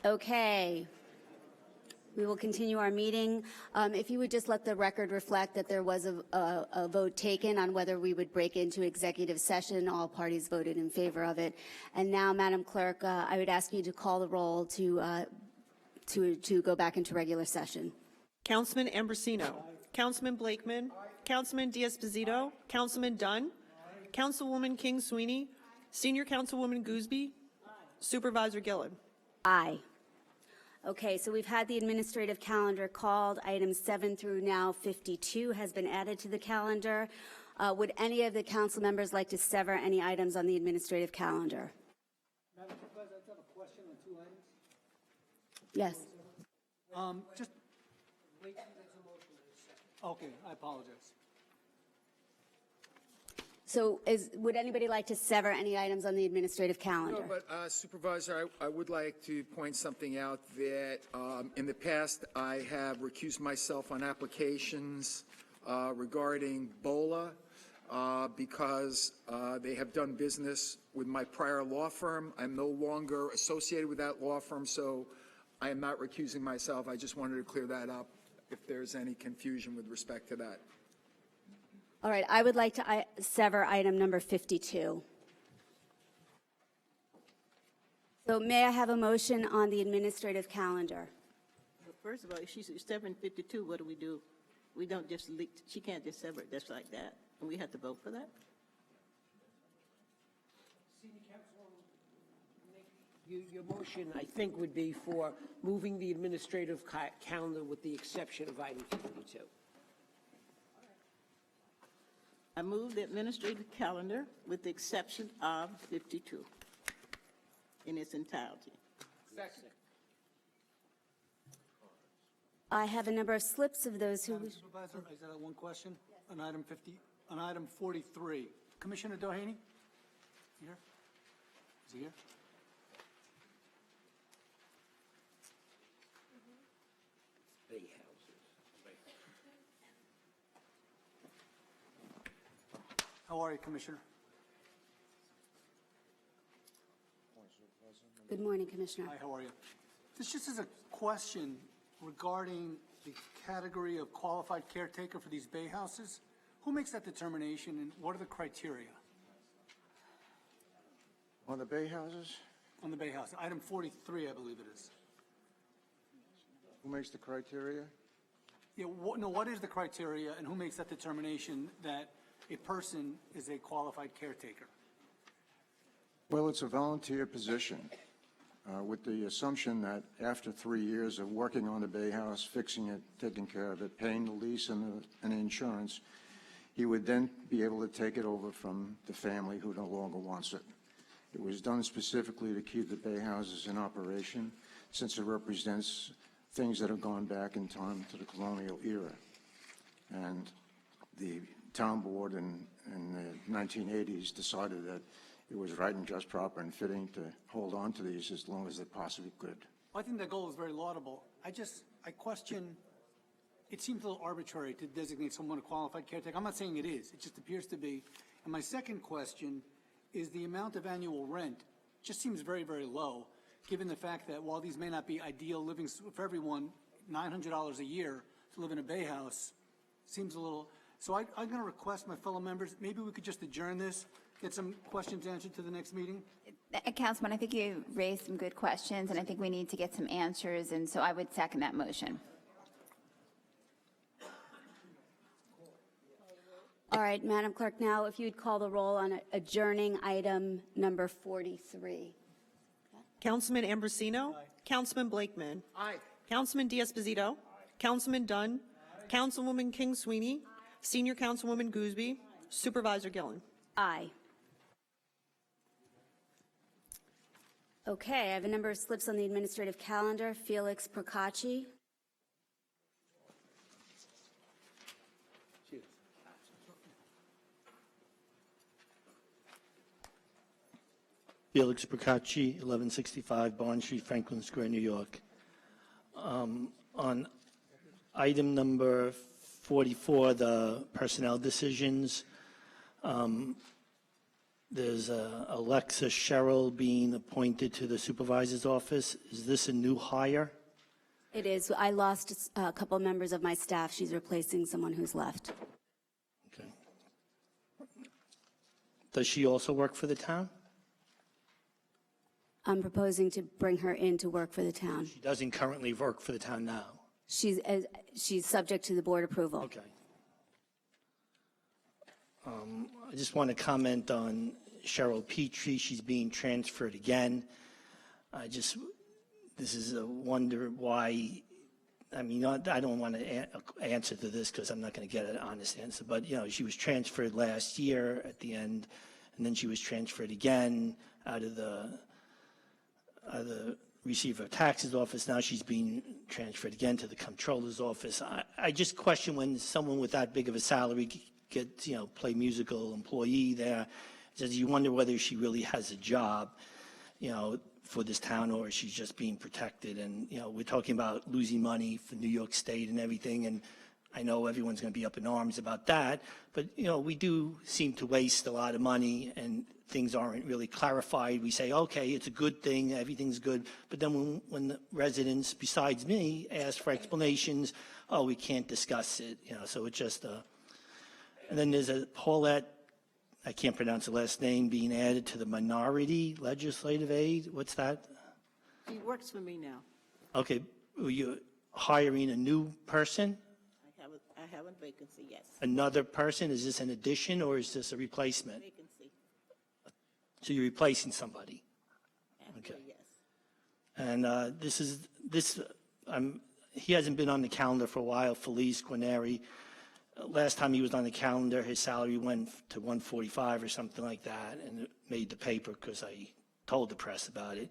Okay. We will continue our meeting. If you would just let the record reflect that there was a vote taken on whether we would break into executive session. All parties voted in favor of it. And now, Madam Clerk, I would ask you to call the roll to go back into regular session. Councilman Ambrosino. Councilman Blakeman. Councilman Diaz-Pizito. Councilman Dunn. Councilwoman King Sweeney. Senior Councilwoman Gooseby. Supervisor Gillen. Aye. Okay, so we've had the administrative calendar called. Items 7 through now 52 has been added to the calendar. Would any of the council members like to sever any items on the administrative calendar? Madam Supervisor, I have a question on 2 items. Yes. Just wait. Okay, I apologize. So would anybody like to sever any items on the administrative calendar? No, but Supervisor, I would like to point something out that in the past I have recused myself on applications regarding BOLA because they have done business with my prior law firm. I'm no longer associated with that law firm, so I am not recusing myself. I just wanted to clear that up if there's any confusion with respect to that. All right, I would like to sever item number 52. So may I have a motion on the administrative calendar? Well, first of all, if she's 752, what do? We don't just leak, she can't just sever it just like that, and we have to vote for that? Your motion, I think, would be for moving the administrative calendar with the exception of item 52. I move the administrative calendar with the exception of 52 in its entirety. Second. I have a number of slips of those who... Madam Supervisor, I just have one question on item 50, on item 43. Commissioner Doheny? Here? Is he here? How are you, Commissioner? Good morning, Commissioner. Hi, how are you? This just is a question regarding the category of qualified caretaker for these bay houses. Who makes that determination and what are the criteria On the bay houses, on the bay house? Item 43, I believe it is. who makes the criteria? Yeah, what is the criteria and who makes that determination that a person is a qualified caretaker? Well, it's a volunteer position with the assumption that after 3 years of working on the bay house, fixing it, taking care of it, paying the lease and the insurance, he would then be able to take it over from the family who no longer wants it. It was done specifically to keep the bay houses in operation since it represents things that have gone back in time to the colonial era. And the town board in the 1980s decided that it was right and just, proper, and fitting to hold on to these as long as they possibly could. I think that goal is very laudable. I question, it seems a little arbitrary to designate someone a qualified caretaker. I'm not saying it is, it just appears to be. And my second question is the amount of annual rent just seems very, very low, given the fact that while these may not be ideal living for everyone, $900 a year to live in a bay house seems a little, so I'm going to request my fellow members, maybe we could just adjourn this, get some questions answered to the next meeting. Councilman, I think you raised some good questions, and I think we need to get some answers, and so I would second that motion. All right, Madam Clerk, now if you'd call the roll on adjourning item number 43. Councilman Ambrosino. Aye. Councilman Blakeman. Aye. Councilman Diaz-Bazito. Councilman Dunn. Councilwoman King Sweeney. Senior Councilwoman Gooseby. Supervisor Gillen. Aye. Okay, I have a number of slips on the administrative calendar. Felix Procacci. Felix Procacci, 1165 Bond Street, Franklin Square, New York. On item number 44, the personnel decisions, there's Alexa Sherrill being appointed to the supervisor's office. Is this a new hire? It is. I lost a couple members of my staff. She's replacing someone who's left. Okay. Does she also work for the town? I'm proposing to bring her in to work for the town. She doesn't currently work for the town now. She's subject to the board approval. Okay. I just want to comment on Cheryl Petrie. She's being transferred again. This is a wonder why. I mean, I don't want to answer to this because I'm not going to get an honest answer. But she was transferred last year at the end, and then she was transferred again out of the Receiver of Taxes office. Now she's being transferred again to the Comptroller's office. I just question when someone with that big of a salary gets, play musical employee there. Does you wonder whether she really has a job, for this town, or she's just being protected? And, we're talking about losing money for New York State and everything. And I know everyone's going to be up in arms about that. But, we do seem to waste a lot of money and things aren't really clarified. We say, okay, it's a good thing, everything's good. But then when the residents, besides me, ask for explanations, oh, we can't discuss it, so it's just and then there's a Paulette, I can't pronounce the last name, being added to the minority legislative aid. What's that? She works for me now. Okay, are you hiring a new person? I have a vacancy, yes. Another person? Is this an addition or is this a replacement? Vacancy, So you're replacing somebody? actually, Okay. yes. And he hasn't been on the calendar for a while, Felice Guarneri. Last time he was on the calendar, his salary went to 145 or something like that, and it made the paper because I told the press about it.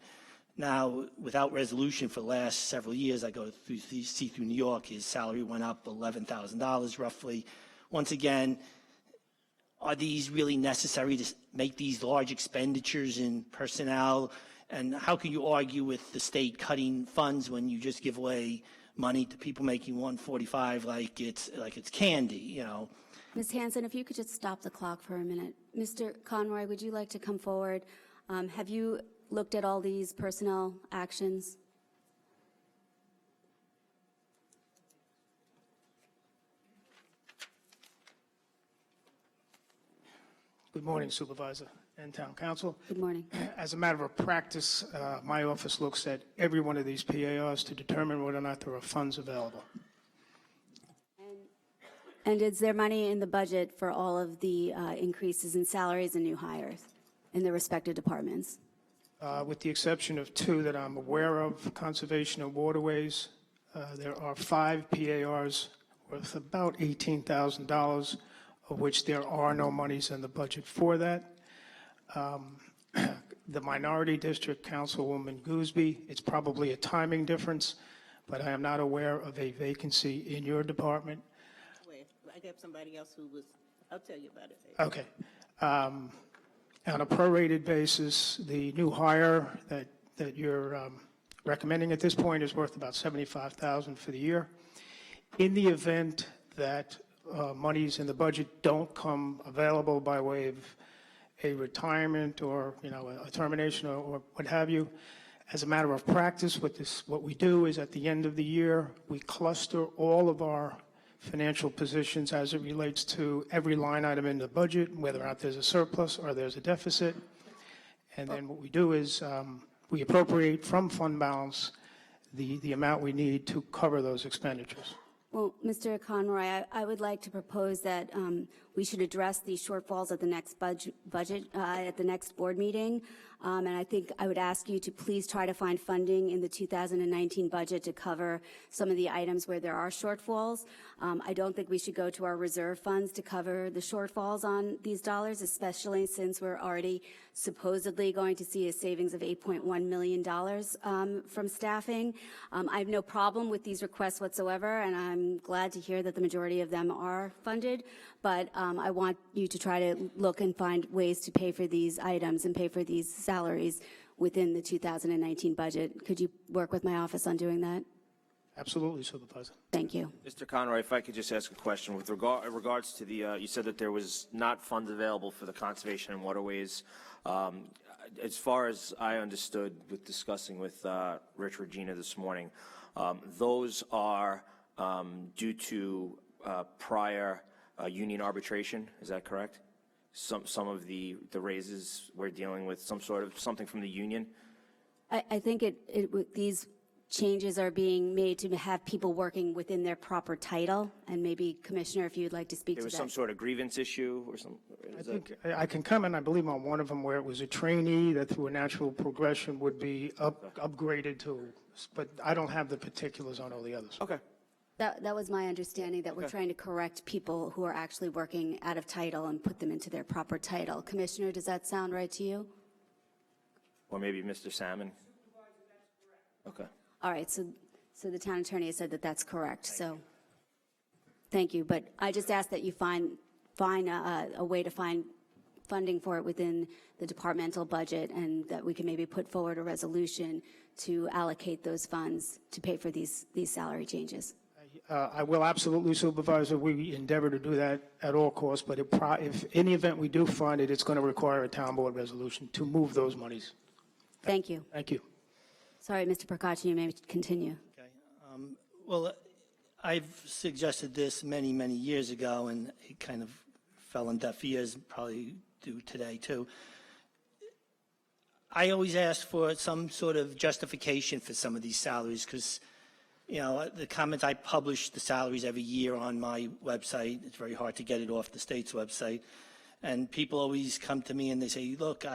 Now, without resolution for the last several years, I go through New York, his salary went up $11,000 roughly. Once again, are these really necessary to make these large expenditures in personnel? And how can you argue with the state cutting funds when you just give away money to people making 145 like it's candy, Ms. Hanson, if you could just stop the clock for a minute. Mr. Conroy, would you like to come forward? Have you looked at all these personnel actions? Good morning, Supervisor and Town Council. Good morning. As a matter of practice, my office looks at every one of these PARs to determine whether or not there are funds available. And is there money in the budget for all of the increases in salaries and new hires in the respective departments? With the exception of two that I'm aware of, Conservation and Waterways, there are 5 PARs worth about $18,000, of which there are no monies in the budget for that. The Minority District, Councilwoman Gooseby, it's probably a timing difference, but I am not aware of a vacancy in your department. Wait, I got somebody else who was, I'll tell you about it later. Okay. On a prorated basis, the new hire that you're recommending at this point is worth about $75,000 for the year. In the event that monies in the budget don't come available by way of a retirement or a termination or what have you, as a matter of practice, what we do is at the end of the year we cluster all of our financial positions as it relates to every line item in the budget, whether or not there's a surplus or there's a deficit, and then what we do is we appropriate from fund balance the amount we need to cover those expenditures. Well, Mr. Conroy, I would like to propose that we should address these shortfalls at the next budget at the next board meeting. And I think I would ask you to please try to find funding in the 2019 budget to cover some of the items where there are shortfalls. I don't think we should go to our reserve funds to cover the shortfalls on these dollars, especially since we're already supposedly going to see a savings of $8.1 million from staffing. I have no problem with these requests whatsoever, and I'm glad to hear that the majority of them are funded. But I want you to try to look and find ways to pay for these items and pay for these salaries within the 2019 budget. Could you work with my office on doing that? Absolutely, Supervisor. Thank you. Mr. Conroy, if I could just ask a question with regards to the, you said that there was not funds available for the Conservation and Waterways. As far as I understood with discussing with Rich Regina this morning, those are due to prior union arbitration, is that correct? Some of the raises we're dealing with something from the union? I think these changes are being made to have people working within their proper title. And maybe, Commissioner, if you'd like to speak There to was that. some sort of grievance issue or some? I think I can comment, I believe, on one of them where it was a trainee that through a natural progression would be upgraded to, but I don't have the particulars on all the others. Okay. That was my understanding, that we're trying to correct people who are actually working out of title and put them into their proper title. Commissioner, does that sound right to you? Or maybe Mr. Salmon? Okay. All right, so the town attorney has said that that's correct, so, thank you. But I just ask that you find a way to find funding for it within the departmental budget, and that we can maybe put forward a resolution to allocate those funds to pay for these salary changes. I will absolutely, Supervisor. We endeavor to do that at all costs, but if any event we do fund it, it's going to require a town board resolution to move those monies. Thank you. Thank you. Sorry, Mr. Procacci, you may continue. Okay. Well, I've suggested this many, many years ago, and it kind of fell on deaf ears, probably do today too. I always ask for some sort of justification for some of these salaries because, you know, the comments, I publish the salaries every year on my website. It's very hard to get it off the state's website. And people always come to me and they say, look,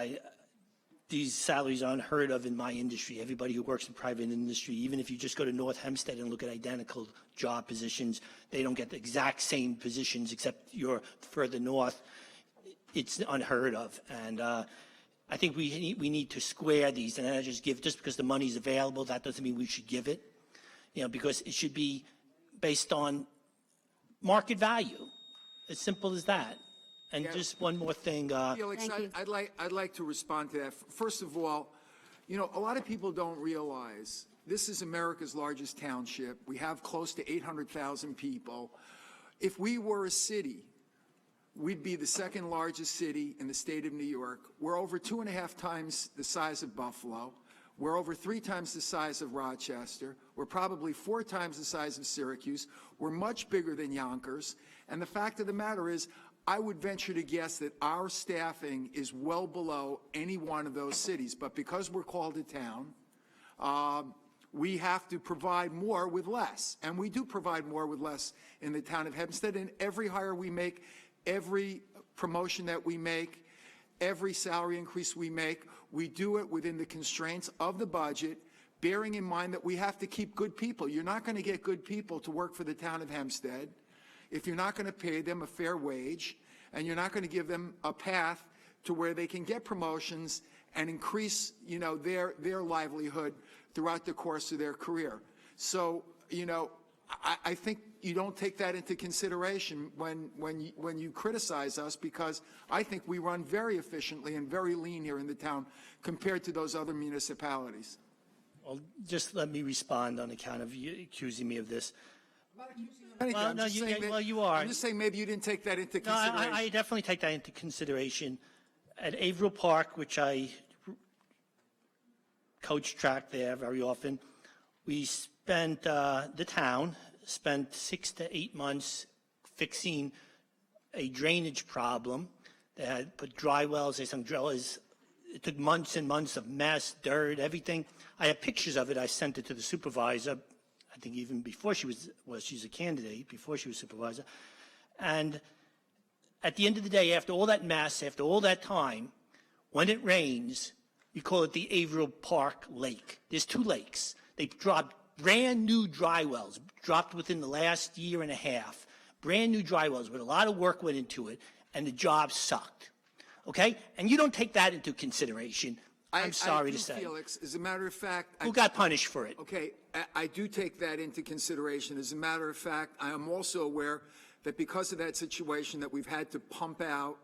these salaries are unheard of in my industry. Everybody who works in private industry, even if you just go to North Hempstead and look at identical job positions, they don't get the exact same positions except you're further north. It's unheard of. And I think we need to square these and not just give, just because the money's available, that doesn't mean we should give it. You know, because it should be based on market value, as simple as that. And just one more thing. Felix, I'd like to respond to that. First of all, you know, a lot of people don't realize this is America's largest township. We have close to 800,000 people. If we were a city, we'd be the second largest city in the state of New York. We're over 2.5 times the size of Buffalo. We're over 3 times the size of Rochester. We're probably 4 times the size of Syracuse. We're much bigger than Yonkers. And the fact of the matter is, I would venture to guess that our staffing is well below any one of those cities. But because we're called a town, we have to provide more with less. And we do provide more with less in the town of Hempstead. And every hire we make, every promotion that we make, every salary increase we make, we do it within the constraints of the budget, bearing in mind that we have to keep good people. You're not going to get good people to work for the town of Hempstead if you're not going to pay them a fair wage, and you're not going to give them a path to where they can get promotions and increase, you know, their livelihood throughout the course of their career. So, you know, I think you don't take that into consideration when you criticize us, because I think we run very efficiently and very lean here in the town compared to those other municipalities. Well, just let me respond on account of you accusing me of this. Well, no, you are. I'm just saying maybe you didn't take that into No, consideration. I definitely take that into consideration. At Averill Park, which I coach track there very often, we spent, the town spent 6 to 8 months fixing a drainage problem. They had put dry wells, they some drillers. It took months and months of mess, dirt, everything. I have pictures of it. I sent it to the supervisor, I think even before she's a candidate, before she was supervisor. And at the end of the day, after all that mess, after all that time, when it rains, we call it the Averill Park Lake. There's 2 lakes. They dropped brand new dry wells, dropped within the last year and a half. Brand new dry wells, but a lot of work went into it, and the job sucked. Okay? And you don't take that into consideration. I'm sorry to say. Felix, as a matter of fact, who got punished for it? Okay, I do take that into consideration. As a matter of fact, I am also aware that because of that situation that we've had to pump out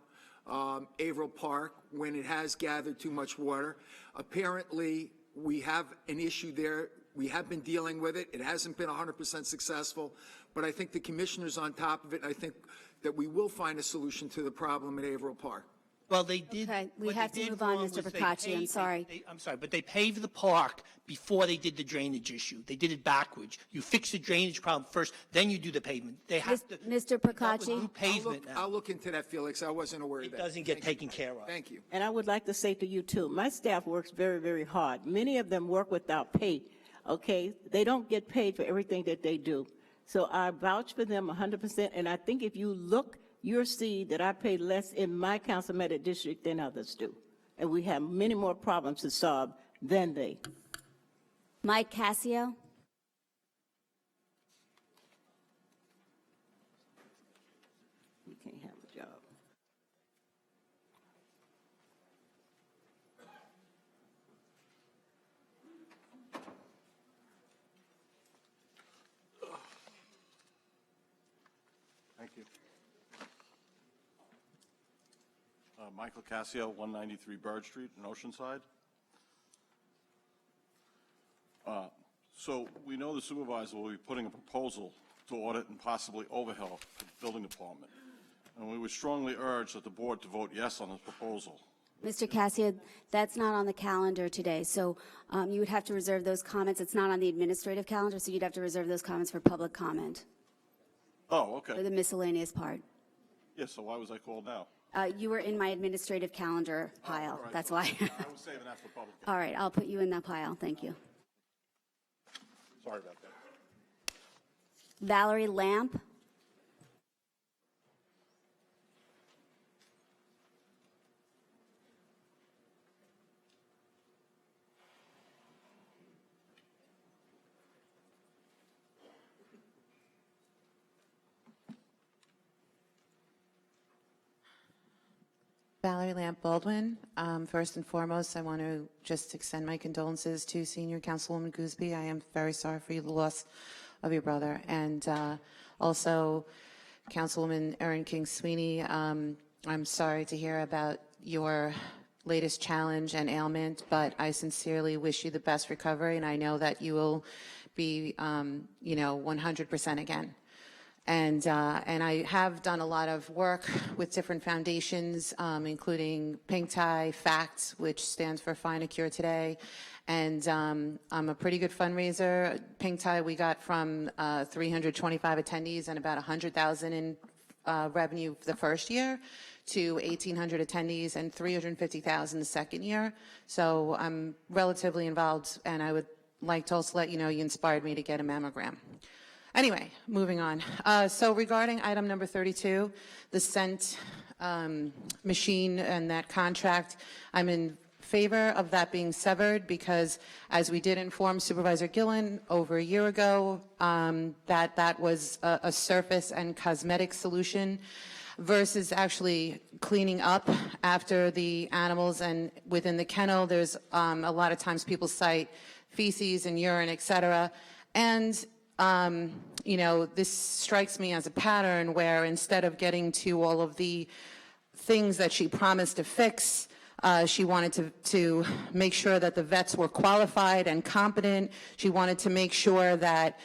Averill Park when it has gathered too much water. Apparently, we have an issue there. We have been dealing with it. It hasn't been 100% successful, but I think the commissioner's on top of it. I think that we will find a solution to the problem at Averill Park. Well, they did. Okay, we what have they to did move on, wrong Mr. was they Procacci, I'm paved- sorry. I'm sorry, but they paved the park before they did the drainage issue. They did it backwards. You fix the drainage problem first, then you do the pavement. They have to. Mr. come up with Procacci? new pavement now. I'll look into that, Felix. I wasn't aware of It that. doesn't get taken care of. Thank you. And I would like to say to you, too, my staff works very, very hard. Many of them work without pay. okay? They don't get paid for everything that they do. So I vouch for them 100%, and I think if you look, you'll see that I pay less in my council-manager district than others do. And we have many more problems to solve than they. Mike Cassio? You can't have a job. Thank you. Michael Cassio, 193 Bird Street in Oceanside. So we know the supervisor will be putting a proposal to audit and possibly overhaul the building department. And we would strongly urge that the board to vote yes on this proposal. Mr. Cassio, that's not on the calendar today, so you would have to reserve those comments. It's not on the administrative calendar, so you'd have to reserve those comments for public comment, Oh, for okay. the miscellaneous part. Yeah, so why was I called now? You were in my administrative calendar pile, All right, that's so why. I was saving that for public. All right, I'll put you in that pile, thank you. Sorry about that. Valerie Lamp? Valerie Lamp Baldwin. First and foremost, I want to just extend my condolences to Senior Councilwoman Gooseby. I am very sorry for the loss of your brother. And also, Councilwoman Erin King Sweeney, I'm sorry to hear about your latest challenge and ailment, but I sincerely wish you the best recovery, and I know that you will be, 100% again. And I have done a lot of work with different foundations, including Pink Tie FACT, which stands for Find a Cure Today. And I'm a pretty good fundraiser. Pink Tie, we got from 325 attendees and about 100,000 in revenue the first year to 1,800 attendees and 350,000 the second year. So I'm relatively involved, and I would like to also let you know you inspired me to get a mammogram. Anyway, moving on. So regarding item number 32, the scent machine and that contract, I'm in favor of that being severed because, as we did inform Supervisor Gillen over a year ago, that was a surface and cosmetic solution versus actually cleaning up after the animals. And within the kennel, there's a lot of times people cite feces and urine, et cetera. And this strikes me as a pattern where instead of getting to all of the things that she promised to fix, she wanted to make sure that the vets were qualified and competent. She wanted to make sure that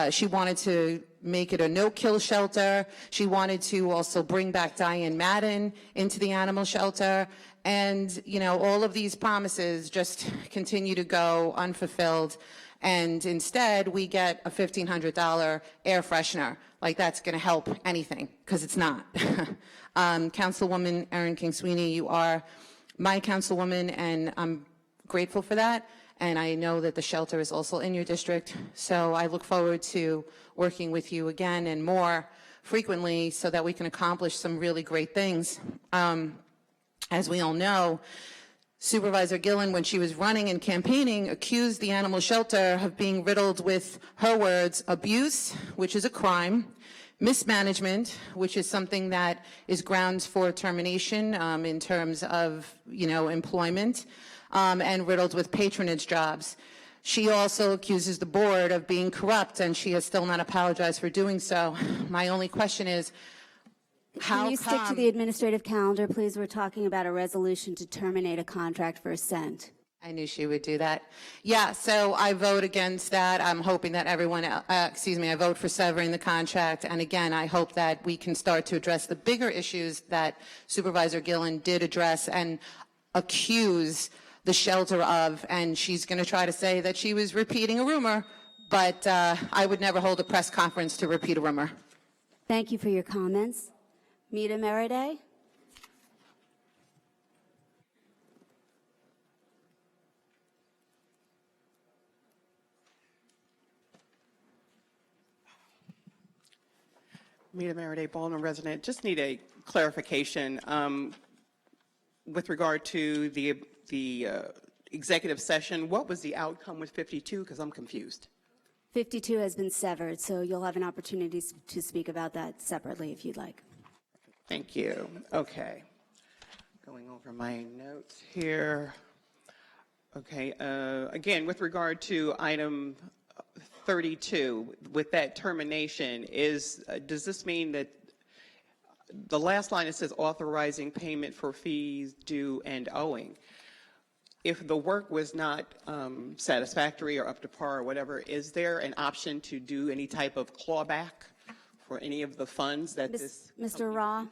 she wanted to make it a no-kill shelter. She wanted to also bring back Diane Madden into the animal shelter. And, all of these promises just continue to go unfulfilled. And instead, we get a $1,500 air freshener. Like that's going to help anything, because it's not. Councilwoman Erin King Sweeney, you are my councilwoman, and I'm grateful for that. And I know that the shelter is also in your district. So I look forward to working with you again and more frequently so that we can accomplish some really great things. As we all know, Supervisor Gillen, when she was running and campaigning, accused the animal shelter of being riddled with, her words, abuse, which is a crime, mismanagement, which is something that is grounds for termination in terms of, employment, and riddled with patronage jobs. She also accuses the board of being corrupt, and she has still not apologized for doing so. My only question is, Can you stick to the administrative calendar, please? We're talking about a resolution to terminate a contract for Ascent. I knew she would do that. Yeah, so I vote against that. I'm hoping that everyone, I vote for severing the contract. And again, I hope that we can start to address the bigger issues that Supervisor Gillen did address and accuse the shelter of. And she's going to try to say that she was repeating a rumor, but I would never hold a press conference to repeat a rumor. Thank you for your comments. Mita Meride? Mita Maraday, Baltimore resident. Just need a clarification with regard to the executive session. What was the outcome with 52? Because I'm confused. 52 has been severed, so you'll have an opportunity to speak about that separately if you'd like. Thank you. Okay. Going over my notes here. Okay. Again, with regard to item 32, with that termination, does this mean that the last line it says authorizing payment for fees due and owing? If the work was not satisfactory or up to par or whatever, is there an option to do any type of clawback for any of the funds that this? Mr. Raw,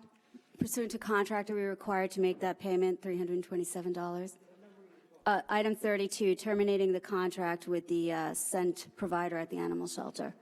pursuant to contract, are we required to make that payment, $327? Item 32, terminating the contract with the scent provider at the animal shelter.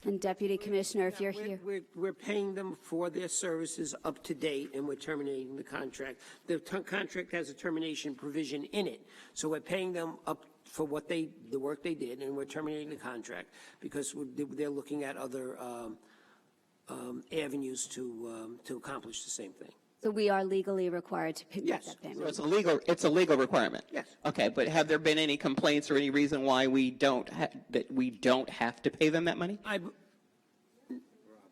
And Deputy Commissioner, if you're here. We're paying them for their services up to date, and we're terminating the contract. The contract has a termination provision in it, so we're paying them up for the work they did, and we're terminating the contract because they're looking at other avenues to accomplish the same thing. So we are legally required to make Yes. that payment? So it's a legal requirement? Yes. Okay, but have there been any complaints or any reason why we don't have to pay them that money?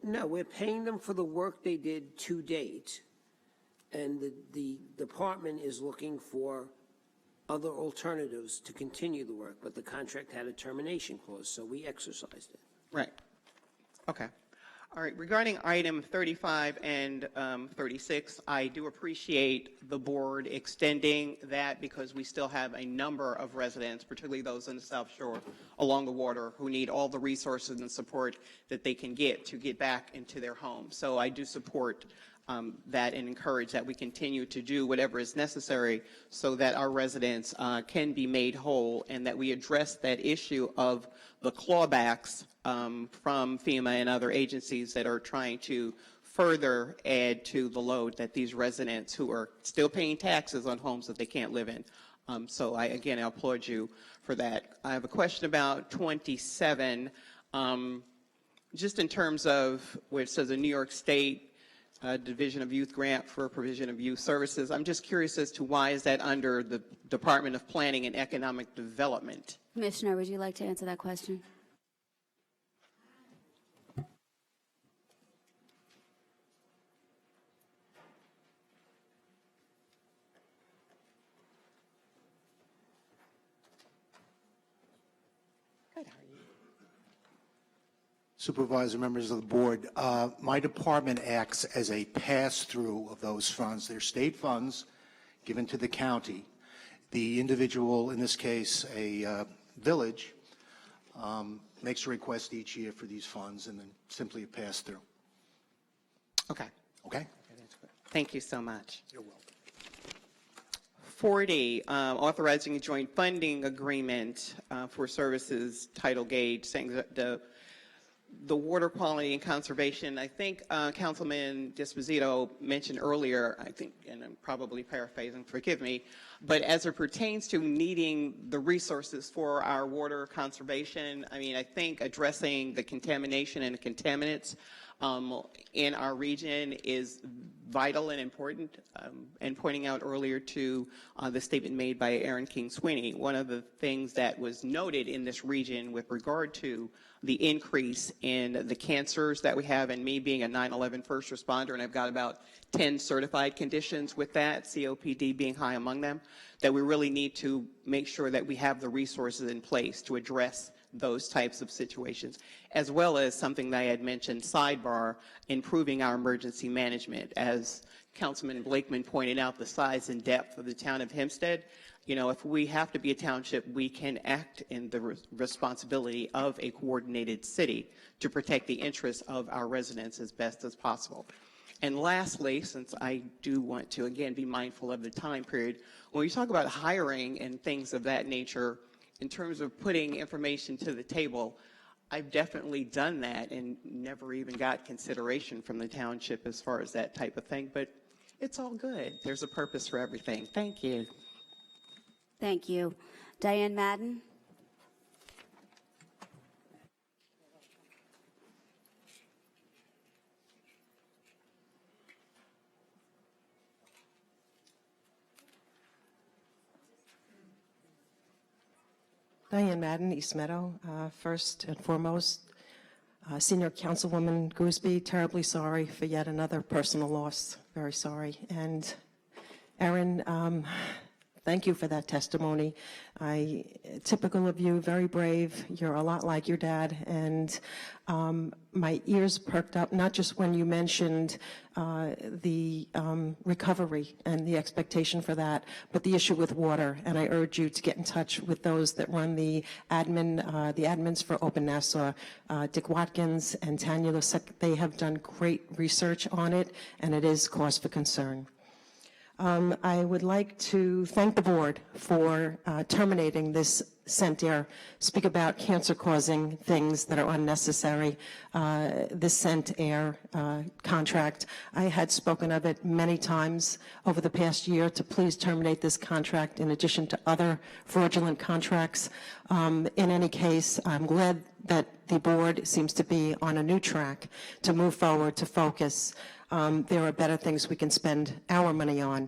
No, we're paying them for the work they did to date, and the department is looking for other alternatives to continue the work, but the contract had a termination clause, so we exercised it. Right. Okay. All right. Regarding item 35 and 36, I do appreciate the board extending that because we still have a number of residents, particularly those in the South Shore along the water, who need all the resources and support that they can get to get back into their homes. So I do support that and encourage that we continue to do whatever is necessary so that our residents can be made whole, and that we address that issue of the clawbacks from FEMA and other agencies that are trying to further add to the load that these residents who are still paying taxes on homes that they can't live in. So I applaud you for that. I have a question about 27, just in terms of where it says a New York State Division of Youth grant for provision of youth services. I'm just curious as to why is that under the Department of Planning and Economic Development? Commissioner, would you like to answer that question? Supervisor, members of the board, my department acts as a pass-through of those funds. They're state funds given to the county. The individual, in this case a village, makes a request each year for these funds and then simply a pass-through. Okay. Okay? Thank you so much. You're welcome. 40, authorizing a joint funding agreement for services title gauge, saying that the water quality and conservation. I think Councilman Disposito mentioned earlier, I think, and I'm probably paraphrasing, forgive me, but as it pertains to needing the resources for our water conservation, I mean, I think addressing the contamination and the contaminants in our region is vital and important, and pointing out earlier to the statement made by Aaron King Sweeney, one of the things that was noted in this region with regard to the increase in the cancers that we have, and me being a 9/11 first responder, and I've got about 10 certified conditions with that, COPD being high among them, that we really need to make sure that we have the resources in place to address those types of situations, as well as something that I had mentioned, sidebar, improving our emergency management. As Councilman Blakeman pointed out, the size and depth of the town of Hempstead, you know, if we have to be a township, we can act in the responsibility of a coordinated city to protect the interests of our residents as best as possible. And lastly, since I do want to, again, be mindful of the time period, when you talk about hiring and things of that nature, in terms of putting information to the table, I've definitely done that and never even got consideration from the township as far as that type of thing, but it's all good. There's a purpose for everything. Thank you. Thank you. Diane Madden? Diane Madden, East Meadow. First and foremost, Senior Councilwoman Gooseby, terribly sorry for yet another personal loss. Very sorry. And Erin, thank you for that testimony. Typical of you, very brave. You're a lot like your dad. And my ears perked up, not just when you mentioned the recovery and the expectation for that, but the issue with water. And I urge you to get in touch with those that run the admins for Open Nassau, Dick Watkins and Tanya Lusek. They have done great research on it, and it is cause for concern. I would like to thank the board for terminating this scent air, speak about cancer-causing things that are unnecessary, this scent air contract. I had spoken of it many times over the past year to please terminate this contract in addition to other fraudulent contracts. In any case, I'm glad that the board seems to be on a new track to move forward, to focus. There are better things we can spend our money on.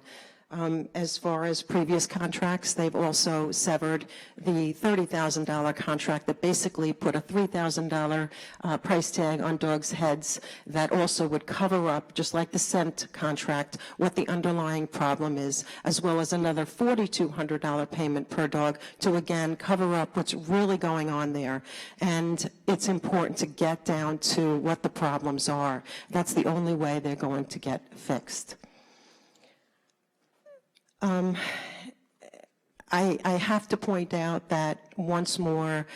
As far as previous contracts, they've also severed the $30,000 contract that basically put a $3,000 price tag on dogs' heads that also would cover up, just like the scent contract, what the underlying problem is, as well as another $4,200 payment per dog to, again, cover up what's really going on there. And it's important to get down to what the problems are. That's the only way they're going to get fixed. I have to point out that once more,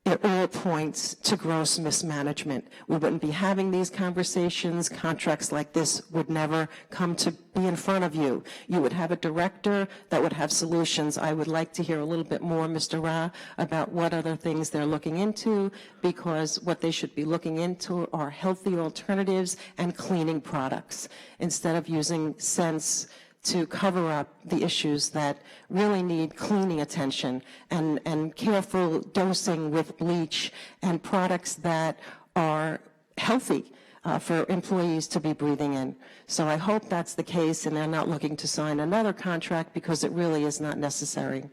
it all points to gross mismanagement. We wouldn't be having these conversations. Contracts like this would never come to be in front of you. You would have a director that would have solutions. I would like to hear a little bit more, Mr. Ra, about what other things they're looking into, because what they should be looking into are healthy alternatives and cleaning products instead of using scents to cover up the issues that really need cleaning attention and careful dosing with bleach and products that are healthy for employees to be breathing in. So I hope that's the case and they're not looking to sign another contract because it really is not necessary.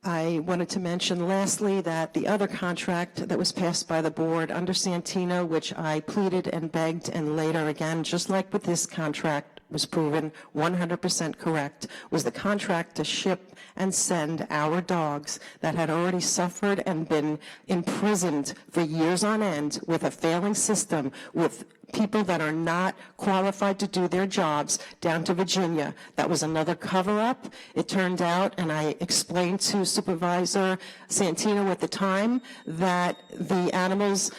I wanted to mention lastly that the other contract that was passed by the board under Santino, which I pleaded and begged and later again, just like with this contract, was proven 100% correct, was the contract to ship and send our dogs that had already suffered and been imprisoned for years on end with a failing system, with people that are not qualified to do their jobs, down to Virginia. That was another cover-up. It turned out, and I explained to Supervisor Santino at the time, that the animals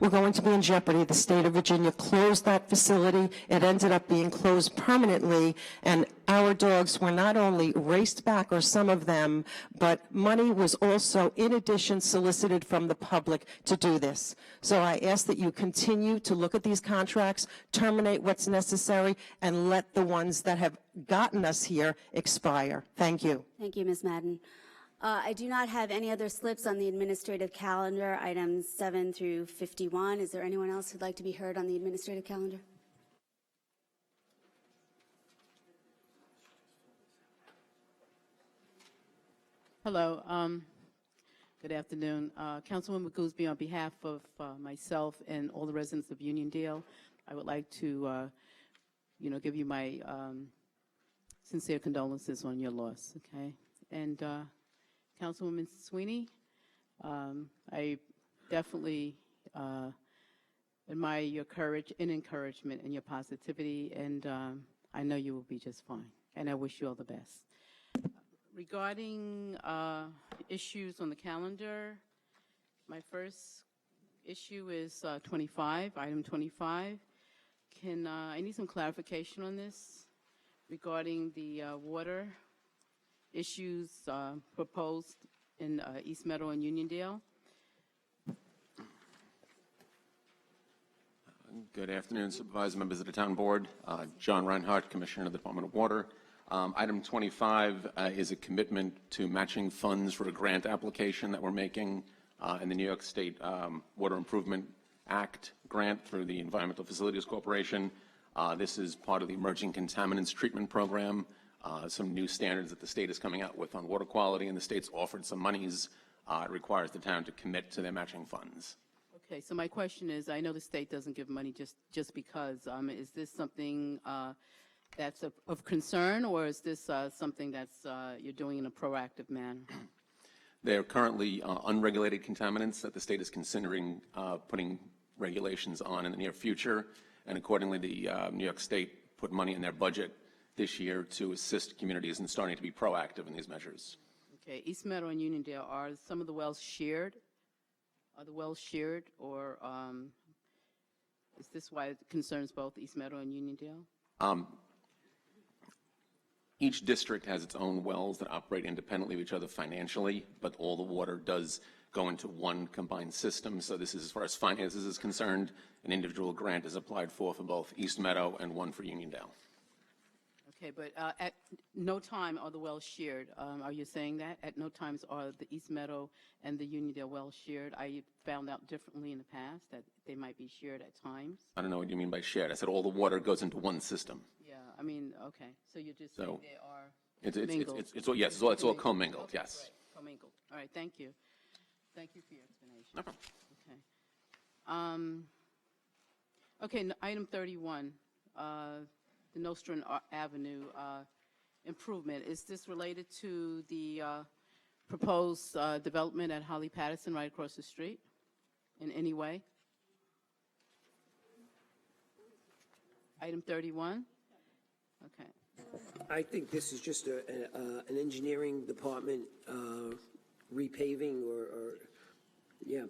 were going to be in jeopardy. The state of Virginia closed that facility. It ended up being closed permanently, and our dogs were not only raced back, or some of them, but money was also, in addition, solicited from the public to do this. So I ask that you continue to look at these contracts, terminate what's necessary, and let the ones that have gotten us here expire. Thank you. Thank you, Ms. Madden. I do not have any other slips on the administrative calendar, items 7 through 51. Is there anyone else who'd like to be heard on the administrative calendar? Hello. Good afternoon. Councilwoman Gooseby, on behalf of myself and all the residents of Uniondale, I would like to, give you my sincere condolences on your loss, okay? And Councilwoman Sweeney, I definitely admire your courage and encouragement and your positivity, and I know you will be just fine, and I wish you all the best. Regarding issues on the calendar, my first issue is 25, item 25. I need some clarification on this regarding the water issues proposed in East Meadow and Uniondale. Good afternoon, Supervisor, members of the Town Board. John Reinhardt, Commissioner of the Department of Water. Item 25 is a commitment to matching funds for a grant application that we're making in the New York State Water Improvement Act grant through the Environmental Facilities Corporation. This is part of the Emerging Contaminants Treatment Program. some new standards that the state is coming out with on water quality, and the state's offered some monies. It requires the town to commit to their matching funds. Okay, so my question is, I know the state doesn't give money just because. Is this something that's of concern, or is this something that's you're doing in a proactive manner? They are currently unregulated contaminants that the state is considering putting regulations on in the near future, and accordingly, the New York State put money in their budget this year to assist communities in starting to be proactive in these measures. Okay, East Meadow and Uniondale, are some of the wells shared? Are the wells shared, or is this why it concerns both East Meadow and Uniondale? Each district has its own wells that operate independently of each other financially, but all the water does go into one combined system. So this is, as far as finances is concerned, an individual grant is applied for both East Meadow and one for Uniondale. Okay, but at no time are the wells shared. Are you saying that? At no times are the East Meadow and the Uniondale wells shared? I found out differently in the past that they might be shared at times. I don't know what you mean by shared. I said all the water goes into one system. Yeah, I mean, okay. So you're just saying they are mingled. It's all, yes, it's all commingled, Okay, yes. right, commingled. All right, thank you. Thank you for your explanation. No problem. Okay. Okay, item 31, the Nostrand Avenue improvement. Is this related to the proposed development at Holly Patterson right across the street in any way? Item 31? Okay. I think this is just an engineering department repaving or, yeah,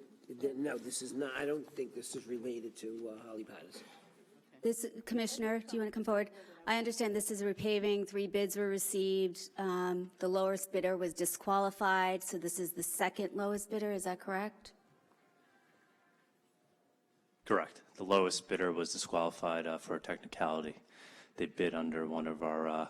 no, this is not, I don't think this is related to Holly Patterson. This, Commissioner, do you want to come forward? I understand this is a repaving. 3 bids were received. The lowest bidder was disqualified, so this is the second lowest bidder. Is that correct? Correct. The lowest bidder was disqualified for a technicality. They bid under one of our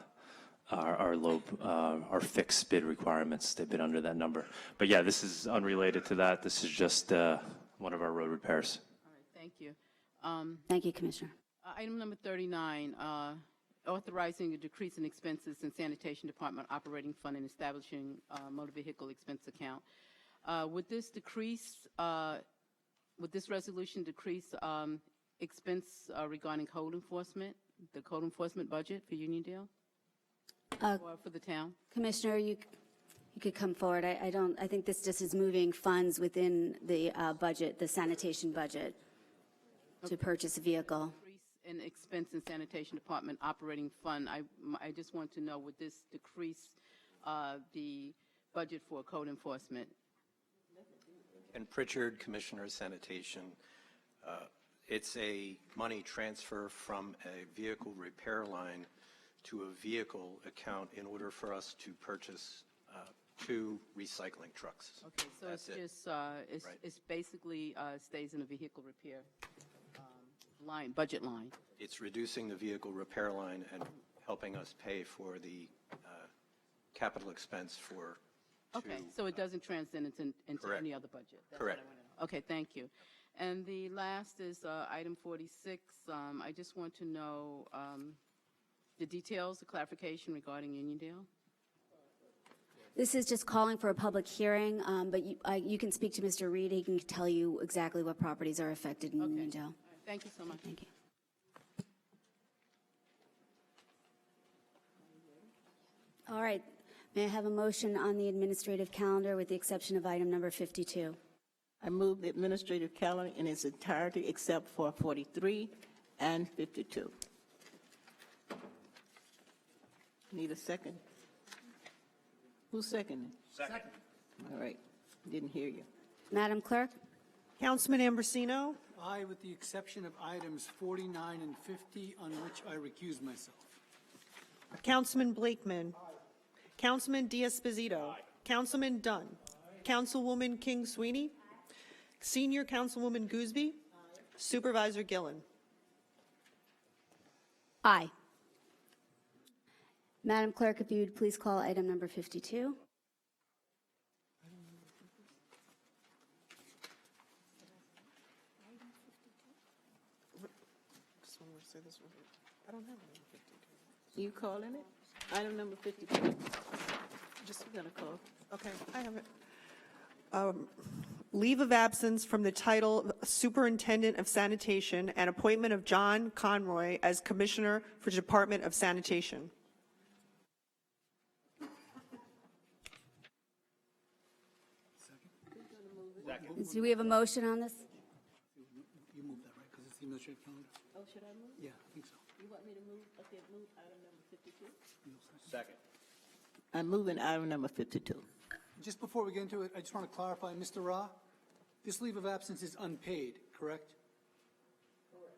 fixed bid requirements. They bid under that number. But yeah, this is unrelated to that. This is just one of our road repairs. All right, thank you. Thank you, Commissioner. Item number 39, authorizing a decrease in expenses in Sanitation Department Operating Fund and establishing motor vehicle expense account. Would this resolution decrease expense regarding code enforcement, the code enforcement budget for Uniondale or for the town? Commissioner, you could come forward. I think this just is moving funds within the budget, the sanitation budget, to purchase a vehicle. In expense in Sanitation Department Operating Fund, I just want to know, would this decrease the budget for code enforcement? And Pritchard, Commissioner of Sanitation, it's a money transfer from a vehicle repair line to a vehicle account in order for us to purchase 2 recycling trucks. Okay, so That's it's just, it's basically stays in a vehicle repair line, budget line. It's reducing the vehicle repair line and helping us pay for the capital expense for 2. Okay, so it doesn't transcend into Correct. any other budget? That's Correct. what I wanna know. Okay, thank you. And the last is item 46. I just want to know the details, the clarification regarding Uniondale. This is just calling for a public hearing, but you can speak to Mr. Reed. He can tell you exactly what properties are affected in Uniondale. Thank you so much. Thank you. All right. May I have a motion on the administrative calendar with the exception of item number 52? I move the administrative calendar in its entirety except for 43 and 52. Need a second? Who's seconding? Second. All right, didn't hear you. Madam Clerk? Councilman Ambrosino? Aye, with the exception of items 49 and 50, on which I recuse myself. Councilman Blakeman? Councilman Diaz-Esposito? Councilman Dunn? Councilwoman King Sweeney? Senior Councilwoman Gooseby? Supervisor Gillen? Aye. Madam Clerk, if you would please call item number 52. You calling it? Item number 52. Just gonna call. Okay, I have it. Leave of absence from the title Superintendent of Sanitation and appointment of John Conroy as Commissioner for Department of Sanitation. Do we have a motion on this? You move that, right, because it's the administrative calendar? Oh, should I move? Yeah, I think so. You want me to move? Okay, move item number 52. Second. I'm moving item number 52. Just before we get into it, I just want to clarify, Mr. Ra, this leave of absence is unpaid, correct? Correct.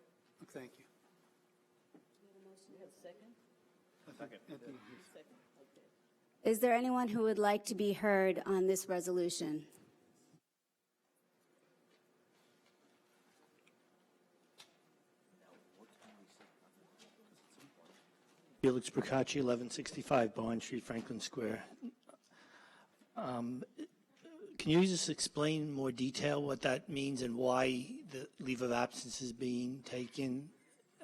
Thank you. Second. Is there anyone who would like to be heard on this resolution? Felix Procacci, 1165 Barn Street, Franklin Square. Can you just explain in more detail what that means and why the leave of absence is being taken?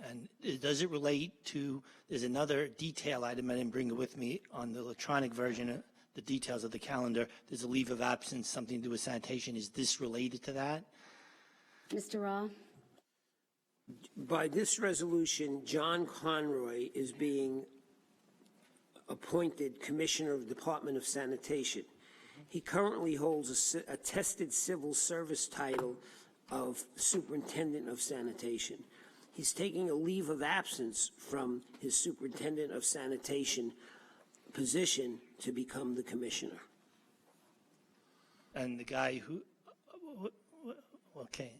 And does it relate to, there's another detail item, I didn't bring it with me, on the electronic version, the details of the calendar. There's a leave of absence, something to do with sanitation. Is this related to that? Mr. Ra? By this resolution, John Conroy is being appointed Commissioner of the Department of Sanitation. He currently holds a attested civil service title of Superintendent of Sanitation. He's taking a leave of absence from his Superintendent of Sanitation position to become the Commissioner. And the guy who, okay,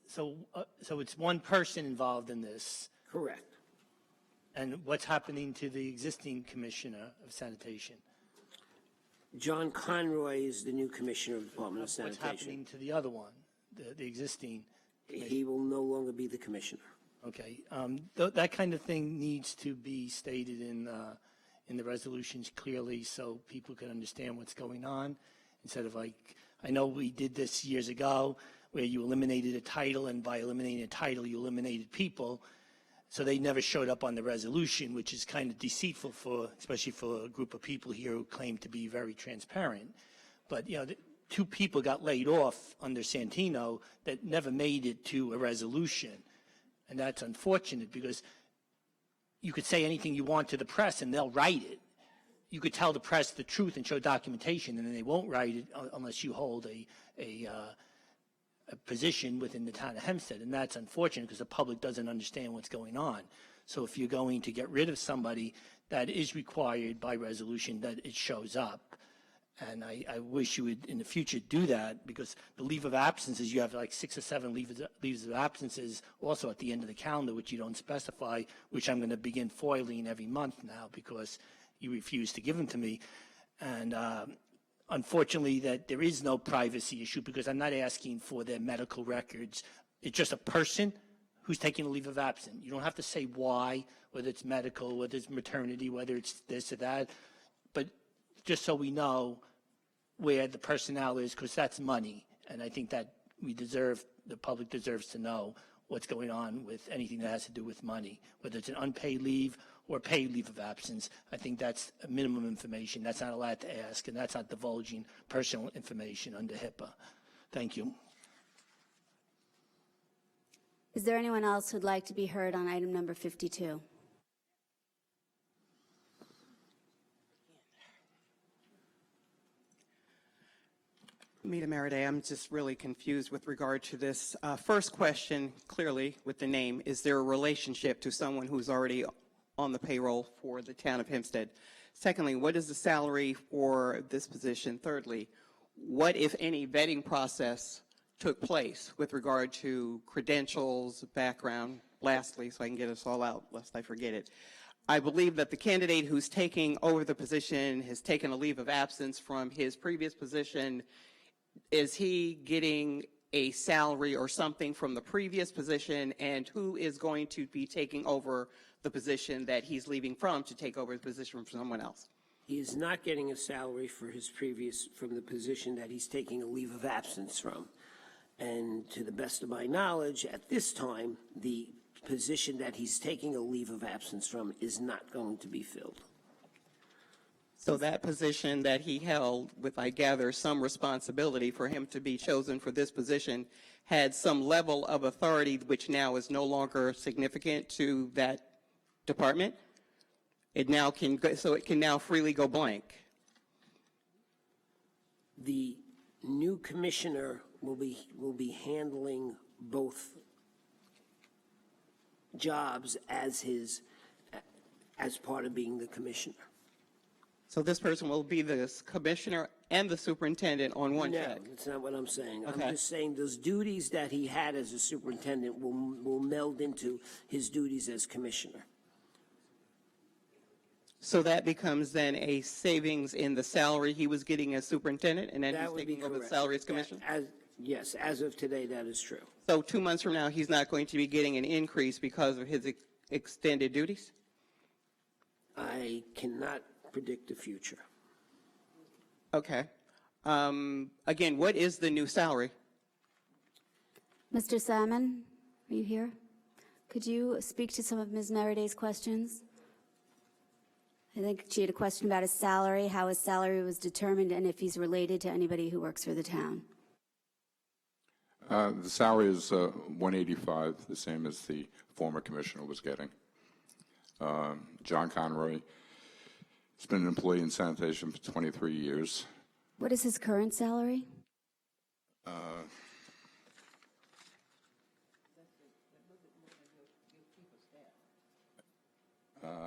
so it's one person involved in this. Correct. And what's happening to the existing Commissioner of Sanitation? John Conroy is the new Commissioner of the Department of Sanitation. What's happening to the other one, the existing? He will no longer be the Commissioner. Okay, that kind of thing needs to be stated in the resolutions clearly so people can understand what's going on, instead of like, I know we did this years ago where you eliminated a title, and by eliminating a title, you eliminated people, so they never showed up on the resolution, which is kind of deceitful especially for a group of people here who claim to be very transparent. But, you know, two people got laid off under Santino that never made it to a resolution. And that's unfortunate because you could say anything you want to the press and they'll write it. You could tell the press the truth and show documentation, and then they won't write it unless you hold a position within the town of Hempstead. And that's unfortunate because the public doesn't understand what's going on. So if you're going to get rid of somebody, that is required by resolution that it shows up. And I wish you would, in the future, do that, because the leave of absences, you have like 6 or 7 leaves of absences also at the end of the calendar, which you don't specify, which I'm going to begin foiling every month now because you refuse to give them to me. And unfortunately, that there is no privacy issue because I'm not asking for their medical records. It's just a person who's taking a leave of absence. You don't have to say why, whether it's medical, whether it's maternity, whether it's this or that, but just so we know where the personnel is, because that's money. And I think that the public deserves to know what's going on with anything that has to do with money, whether it's an unpaid leave or paid leave of absence. I think that's a minimum information. That's not allowed to ask, and that's not divulging personal information under HIPAA. Thank you. Is there anyone else who'd like to be heard on item number 52? Mita Maraday, I'm just really confused with regard to this. First question, clearly, with the name, is there a relationship to someone who's already on the payroll for the town of Hempstead? Secondly, what is the salary for this position? Thirdly, what, if any, vetting process took place with regard to credentials, background? Lastly, so I can get us all out, lest I forget it, I believe that the candidate who's taking over the position has taken a leave of absence from his previous position. Is he getting a salary or something from the previous position, and who is going to be taking over the position that he's leaving from to take over the position from someone else? He is not getting a salary from the position that he's taking a leave of absence from. And to the best of my knowledge, at this time, the position that he's taking a leave of absence from is not going to be filled. So that position that he held with, I gather, some responsibility for him to be chosen for this position had some level of authority which now is no longer significant to that department? It now can go, so it can now freely go blank. The new commissioner will be handling both jobs as part of being the commissioner. So this person will be the commissioner and the superintendent on one check? No, that's not what I'm saying. Okay. I'm just saying those duties that he had as a superintendent will meld into his duties as commissioner. So that becomes then a savings in the salary he was getting as superintendent, and then That he's would be taking over the correct. salary as commissioner? Yes, as of today, that is true. So 2 months from now, he's not going to be getting an increase because of his extended duties? I cannot predict the future. Okay. Again, what is the new salary? Mr. Salmon, are you here? Could you speak to some of Ms. Meredith's questions? I think she had a question about his salary, how his salary was determined, and if he's related to anybody who works for the town. The salary is $185, the same as the former commissioner was getting. John Conroy has been an employee in sanitation for 23 years. What is his current salary?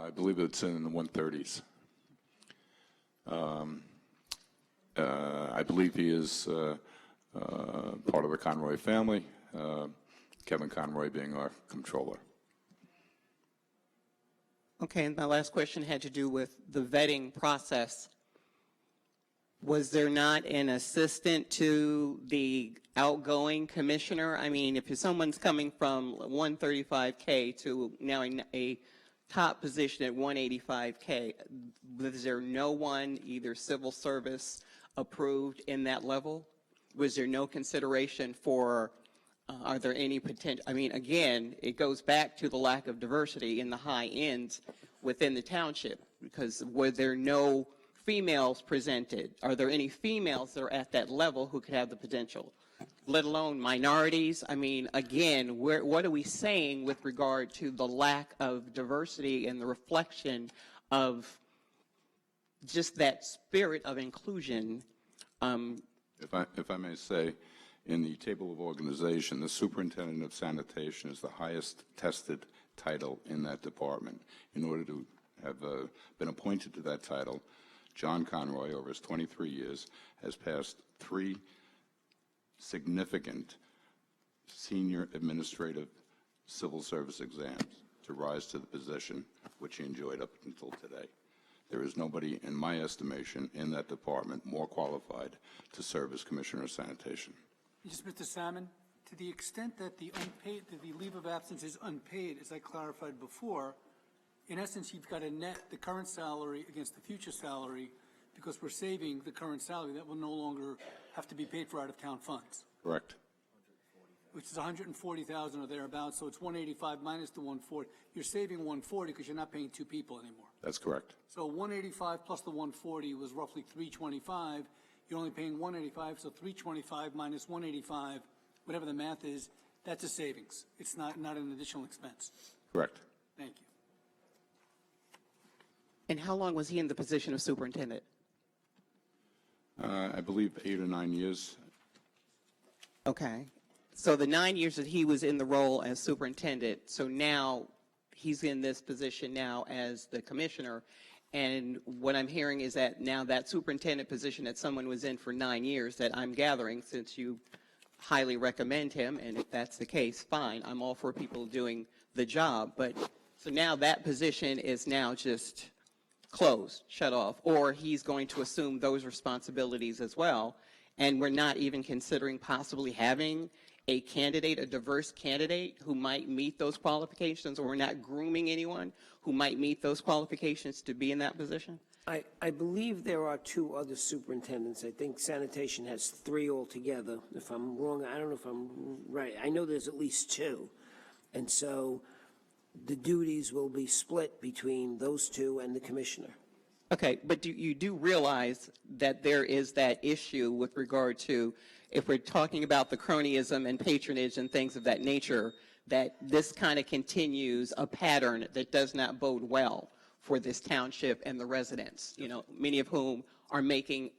I believe it's in the 130s. I believe he is part of the Conroy family, Kevin Conroy being our controller. Okay, and my last question had to do with the vetting process. Was there not an assistant to the outgoing commissioner? I mean, if someone's coming from 135K to now a top position at 185K, was there no one, either civil service approved in that level? Was there no consideration for, are there any potential, I mean, again, it goes back to the lack of diversity in the high ends within the township, because were there no females presented? Are there any females that are at that level who could have the potential, let alone minorities? I mean, again, what are we saying with regard to the lack of diversity and the reflection of just that spirit of inclusion? If I may say, in the table of organization, the superintendent of sanitation is the highest tested title in that department. In order to have been appointed to that title, John Conroy, over his 23 years, has passed 3 significant senior administrative civil service exams to rise to the position which he enjoyed up until today. There is nobody, in my estimation, in that department more qualified to serve as Commissioner of Sanitation. Just, Mr. Salmon, to the extent that the unpaid, that the leave of absence is unpaid, as I clarified before, in essence, you've got to net the current salary against the future salary, because we're saving the current salary that will no longer have to be paid for out of town funds. Correct. Which is 140,000 or thereabouts, so it's 185 minus the 140. You're saving 140 because you're not paying 2 people anymore. That's correct. So 185 plus the 140 was roughly 325. You're only paying 185, so 325 minus 185, whatever the math is, that's a savings. It's not an additional expense. Correct. Thank you. And how long was he in the position of superintendent? I believe 8 or 9 years. Okay. So the 9 years that he was in the role as superintendent, so now he's in this position now as the commissioner. And what I'm hearing is that now that superintendent position that someone was in for 9 years, that I'm gathering, since you highly recommend him, and if that's the case, fine. I'm all for people doing the job. But so now that position is now just closed, shut off, or he's going to assume those responsibilities as well. And we're not even considering possibly having a candidate, a diverse candidate who might meet those qualifications, or we're not grooming anyone who might meet those qualifications to be in that position? I believe there are 2 other superintendents. I think sanitation has 3 altogether. If I'm wrong, I don't know if I'm right. I know there's at least 2. And so the duties will be split between those 2 and the commissioner. Okay, but you do realize that there is that issue with regard to, if we're talking about the cronyism and patronage and things of that nature, that this kind of continues a pattern that does not bode well for this township and the residents, you know, many of whom are making,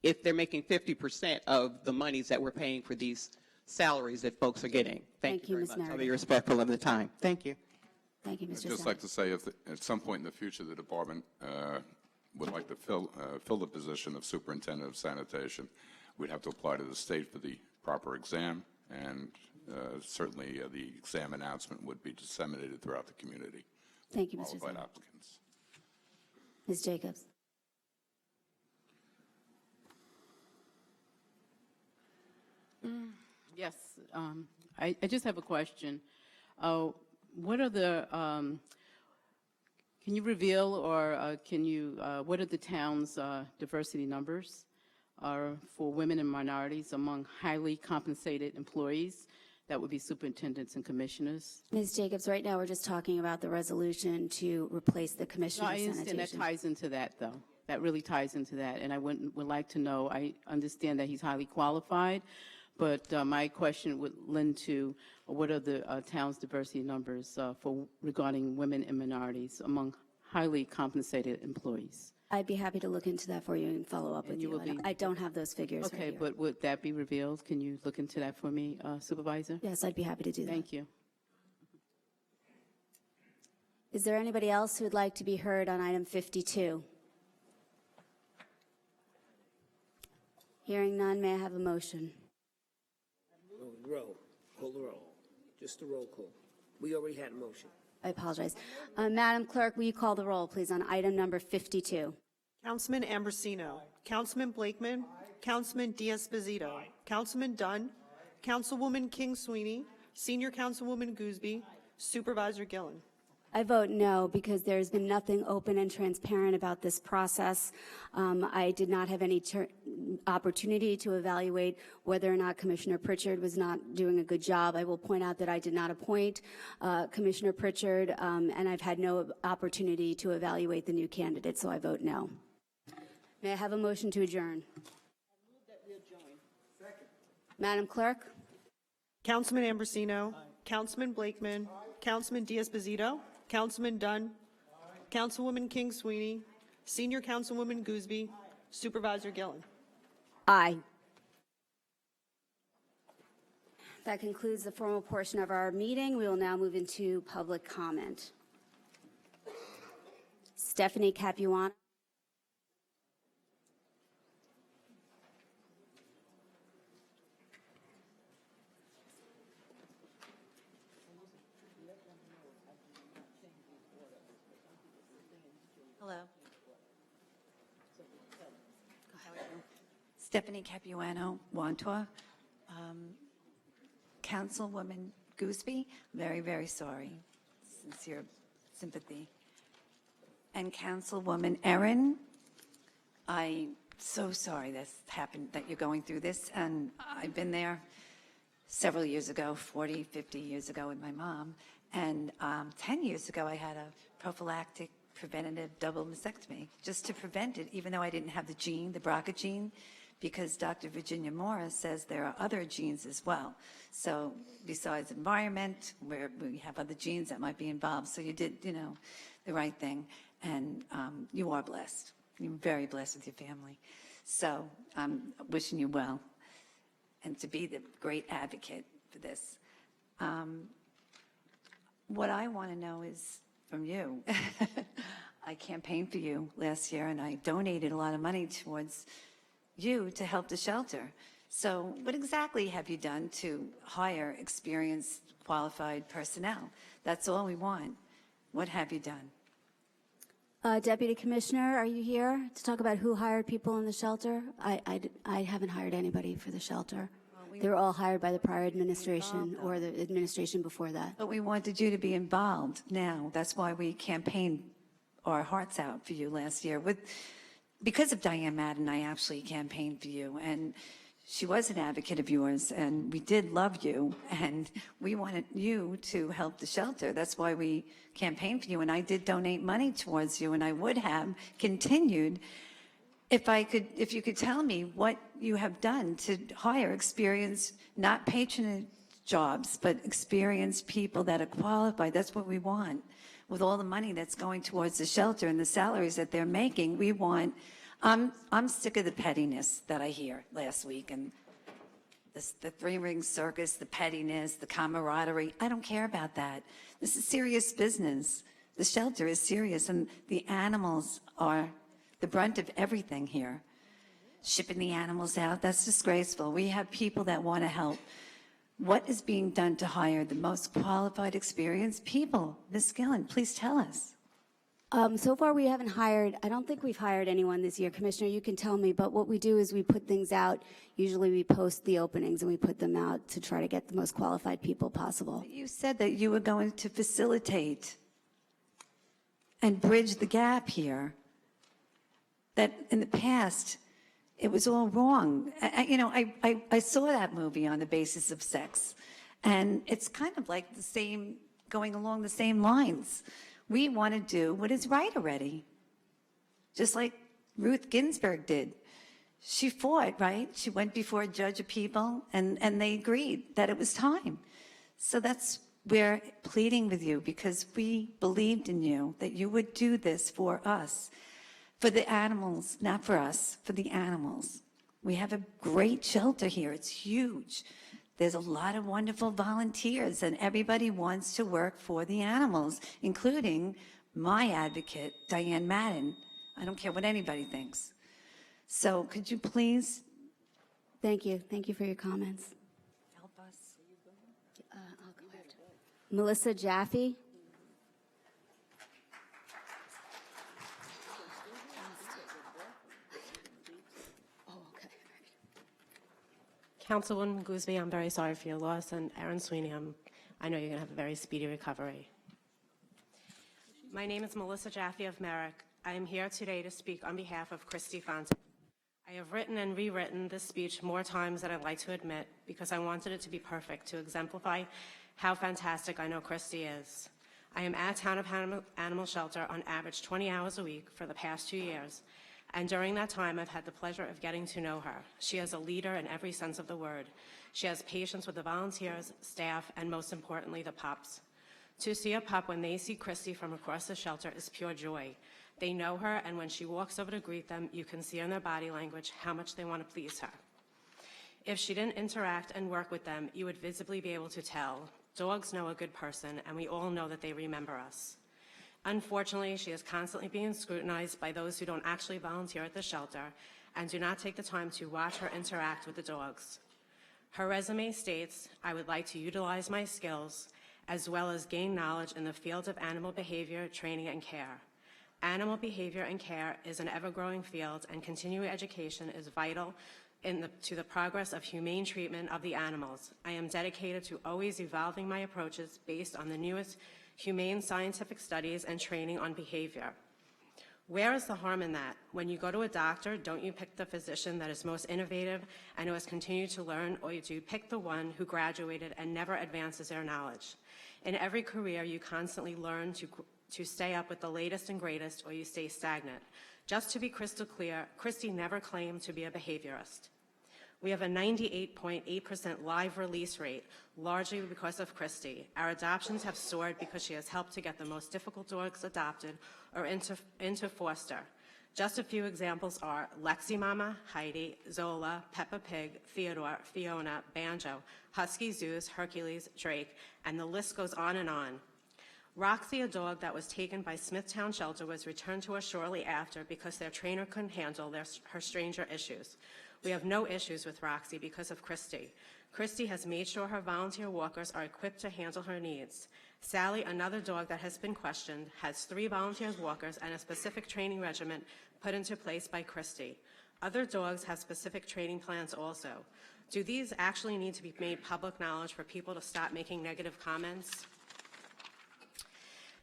if they're making 50% of the monies that we're paying for these salaries that folks are getting. Thank you very Ms. much. I'll Meredith. be respectful of the time. Thank you. Thank you, Mr. I'd just Sal. like to say, if at some point in the future the department would like to fill the position of superintendent of sanitation, we'd have to apply to the state for the proper exam, and certainly the exam announcement would be disseminated throughout the community. Thank you, Mr. Qualified Sal. applicants. Ms. Jacobs. Yes, I just have a question. What are the, can you reveal or what are the town's diversity numbers for women and minorities among highly compensated employees? That would be superintendents and commissioners. Ms. Jacobs, right now we're just talking about the resolution to replace the commissioner No, of I sanitation. understand that ties into that, though. That really ties into that, and I would like to know, I understand that he's highly qualified, but my question would lend to what are the town's diversity numbers regarding women and minorities among highly compensated employees? I'd be happy to look into that for you and follow up with you. I don't have those figures right Okay, here. but would that be revealed? Can you look into that for me, Supervisor? Yes, I'd be happy to do that. Thank you. Is there anybody else who would like to be heard on item 52? Hearing none, may I have a motion? Call the roll. Just a roll call. We already had a motion. I apologize. Madam Clerk, will you call the roll, please, on item number 52? Councilman Ambrosino. Councilman Blakeman. Councilman Diaz-Bazito. Councilman Dunn. Councilwoman King Sweeney. Senior Councilwoman Gooseby. Supervisor Gillen. I vote no because there's been nothing open and transparent about this process. I did not have any opportunity to evaluate whether or not Commissioner Pritchard was not doing a good job. I will point out that I did not appoint Commissioner Pritchard, and I've had no opportunity to evaluate the new candidate, so I vote no. May I have a motion to adjourn? Madam Clerk? Councilman Ambrosino. Councilman Blakeman. Councilman Diaz-Bazito. Councilman Dunn. Councilwoman King Sweeney. Senior Councilwoman Gooseby. Supervisor Gillen. Aye. That concludes the formal portion of our meeting. We will now move into public comment. Stephanie Capuano. Hello. Stephanie Capuano, Wantua. Councilwoman Gooseby, very, very sorry. Sincere sympathy. And Councilwoman Erin, I'm so sorry this happened, that you're going through this. And I've been there several years ago, 40, 50 years ago with my mom. And 10 years ago, I had a prophylactic preventative double mastectomy just to prevent it, even though I didn't have the gene, the BRCA gene, because Dr. Virginia Morris says there are other genes as well. So besides environment, where we have other genes that might be involved. So you did, the right thing. And you are blessed. You're very blessed with your family. So I'm wishing you well and to be the great advocate for this. What I want to know is from you. I campaigned for you last year, and I donated a lot of money towards you to help the shelter. So what exactly have you done to hire experienced, qualified personnel? That's all we want. What have you done? Deputy Commissioner, are you here to talk about who hired people in the shelter? I haven't hired anybody for the shelter. They were all hired by the prior administration or the administration before that. But we wanted you to be involved now. That's why we campaigned our hearts out for you last year. Because of Diane Madden, I actually campaigned for you. And she was an advocate of yours, and we did love you, and we wanted you to help the shelter. That's why we campaigned for you, and I did donate money towards you, and I would have continued if you could tell me what you have done to hire experienced, not patronage jobs, but experienced people that are qualified. That's what we want. With all the money that's going towards the shelter and the salaries that they're making, we want, I'm sick of the pettiness that I hear last week, and the three-ring circus, the pettiness, the camaraderie. I don't care about that. This is serious business. The shelter is serious, and the animals are the brunt of everything here. Shipping the animals out, that's disgraceful. We have people that want to help. What is being done to hire the most qualified, experienced people? Ms. Gillen, please tell us. So far, we haven't hired, I don't think we've hired anyone this year. Commissioner, you can tell me, but what we do is we put things out. Usually we post the openings and we put them out to try to get the most qualified people possible. You said that you were going to facilitate and bridge the gap here, that in the past, it was all wrong. I saw that movie on the basis of sex, and it's kind of like the same, going along the same lines. We want to do what is right already, just like Ruth Ginsburg did. She fought, right? She went before a judge of people, and they agreed that it was time. So that's, we're pleading with you because we believed in you, that you would do this for us. For the animals, not for us, for the animals. We have a great shelter here. It's huge. There's a lot of wonderful volunteers, and everybody wants to work for the animals, including my advocate, Diane Madden. I don't care what anybody thinks. So could you please? Thank you. Thank you for your comments. Help us. I'll go after. Melissa Jaffe. Councilwoman Gooseby, I'm very sorry for your loss, and Aaron Sweeney, I know you're going to have a very speedy recovery. My name is Melissa Jaffe of Merrick. I am here today to speak on behalf of Christy Fontaine. I have written and rewritten this speech more times than I'd like to admit because I wanted it to be perfect to exemplify how fantastic I know Christy is. I am at Town of Animal Shelter on average 20 hours a week for the past 2 years. And during that time, I've had the pleasure of getting to know her. She is a leader in every sense of the word. She has patience with the volunteers, staff, and most importantly, the pups. To see a pup when they see Christy from across the shelter is pure joy. They know her, and when she walks over to greet them, you can see in their body language how much they want to please her. If she didn't interact and work with them, you would visibly be able to tell. Dogs know a good person, and we all know that they remember us. Unfortunately, she is constantly being scrutinized by those who don't actually volunteer at the shelter and do not take the time to watch her interact with the dogs. Her resume states, I would like to utilize my skills as well as gain knowledge in the field of animal behavior, training, and care. Animal behavior and care is an ever-growing field, and continuing education is vital to the progress of humane treatment of the animals. I am dedicated to always evolving my approaches based on the newest humane scientific studies and training on behavior. Where is the harm in that? When you go to a doctor, don't you pick the physician that is most innovative and who has continued to learn, or do you pick the one who graduated and never advances their knowledge? In every career, you constantly learn to stay up with the latest and greatest, or you stay stagnant. Just to be crystal clear, Christy never claimed to be a behaviorist. We have a 98.8% live release rate, largely because of Christy. Our adoptions have soared because she has helped to get the most difficult dogs adopted or into foster. Just a few examples are Lexi Mama, Heidi, Zola, Peppa Pig, Theodore, Fiona, Banjo, Husky Zeus, Hercules, Drake, and the list goes on and on. Roxy, a dog that was taken by Smithtown Shelter, was returned to us shortly after because their trainer couldn't handle her stranger issues. We have no issues with Roxy because of Christy. Christy has made sure her volunteer walkers are equipped to handle her needs. Sally, another dog that has been questioned, has 3 volunteer walkers and a specific training regimen put into place by Christy. Other dogs have specific training plans also. Do these actually need to be made public knowledge for people to stop making negative comments?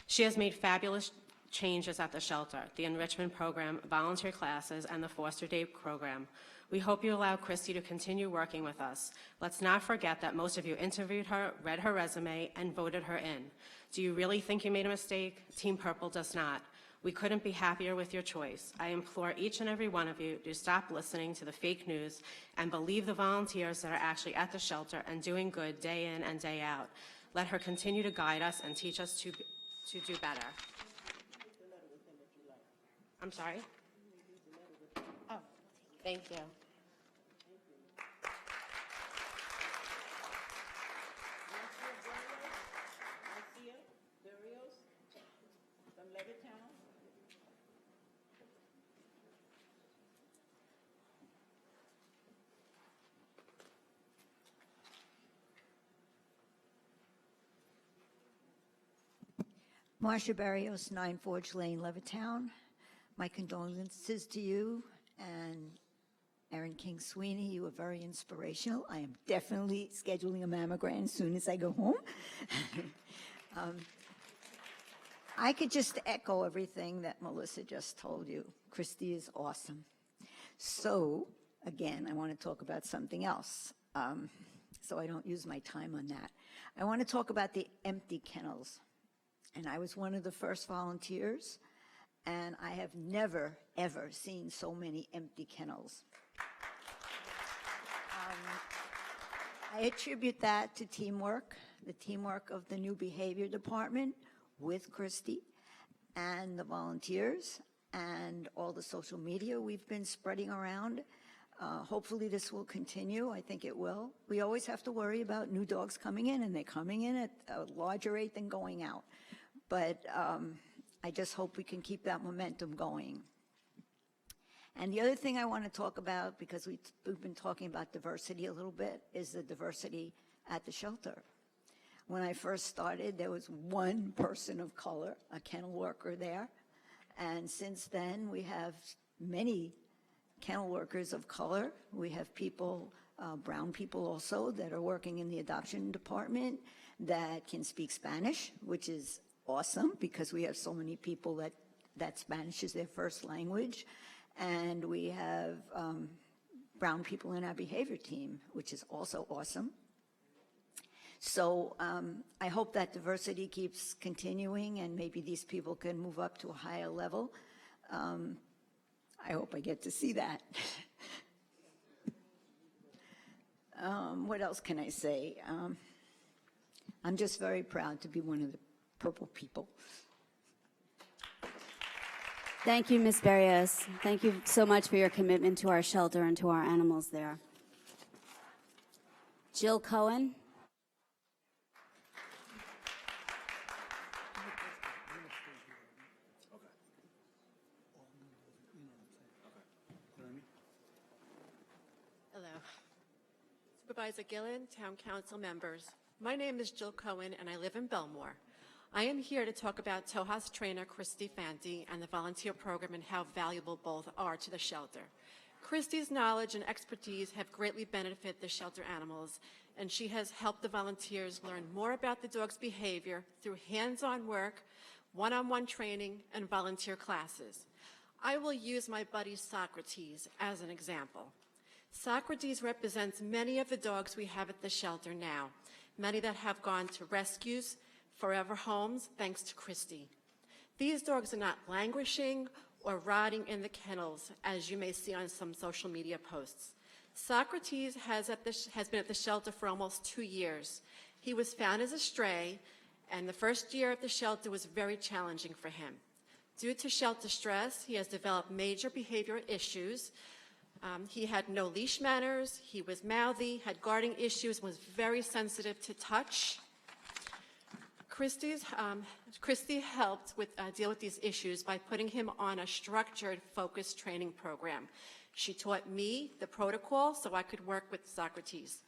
She has made fabulous changes at the shelter, the enrichment program, volunteer classes, and the foster day program. We hope you allow Christy to continue working with us. Let's not forget that most of you interviewed her, read her resume, and voted her in. Do you really think you made a mistake? Team Purple does not. We couldn't be happier with your choice. I implore each and every one of you to stop listening to the fake news and believe the volunteers that are actually at the shelter and doing good day in and day out. Let her continue to guide us and teach us to do better. I'm sorry? Oh, thank you. Marcia Barrios, 9 Forge Lane, Levittown. My condolences to you and Erin King Sweeney. You were very inspirational. I am definitely scheduling a mammogram as soon as I go home. I could just echo everything that Melissa just told you. Christy is awesome. So, again, I want to talk about something else, so I don't use my time on that. I want to talk about the empty kennels. And I was one of the first volunteers, and I have never, ever seen so many empty kennels. I attribute that to teamwork, the teamwork of the new behavior department with Christy and the volunteers and all the social media we've been spreading around. Hopefully this will continue. I think it will. We always have to worry about new dogs coming in, and they're coming in at a larger rate than going out. But I just hope we can keep that momentum going. And the other thing I want to talk about, because we've been talking about diversity a little bit, is the diversity at the shelter. When I first started, there was one person of color, a kennel worker there. And since then, we have many kennel workers of color. We have people, brown people also, that are working in the adoption department that can speak Spanish, which is awesome because we have so many people that Spanish is their first language. And we have brown people in our behavior team, which is also awesome. So I hope that diversity keeps continuing and maybe these people can move up to a higher level. I hope I get to see that. What else can I say? I'm just very proud to be one of the Purple people. Thank you, Ms. Barrios. Thank you so much for your commitment to our shelter and to our animals there. Jill Cohen. Hello. Supervisor Gillen, Town Council members. My name is Jill Cohen, and I live in Belmore. I am here to talk about TOH trainer Christy Fanti and the volunteer program and how valuable both are to the shelter. Christy's knowledge and expertise have greatly benefited the shelter animals, and she has helped the volunteers learn more about the dog's behavior through hands-on work, one-on-one training, and volunteer classes. I will use my buddy Socrates as an example. Socrates represents many of the dogs we have at the shelter now, many that have gone to rescues, forever homes, thanks to Christy. These dogs are not languishing or rotting in the kennels, as you may see on some social media posts. Socrates has been at the shelter for almost 2 years. He was found as a stray, and the first year of the shelter was very challenging for him. Due to shelter stress, he has developed major behavioral issues. He had no leash manners, he was mouthy, had guarding issues, was very sensitive to touch. Christy helped deal with these issues by putting him on a structured, focused training program. She taught me the protocol so I could work with Socrates.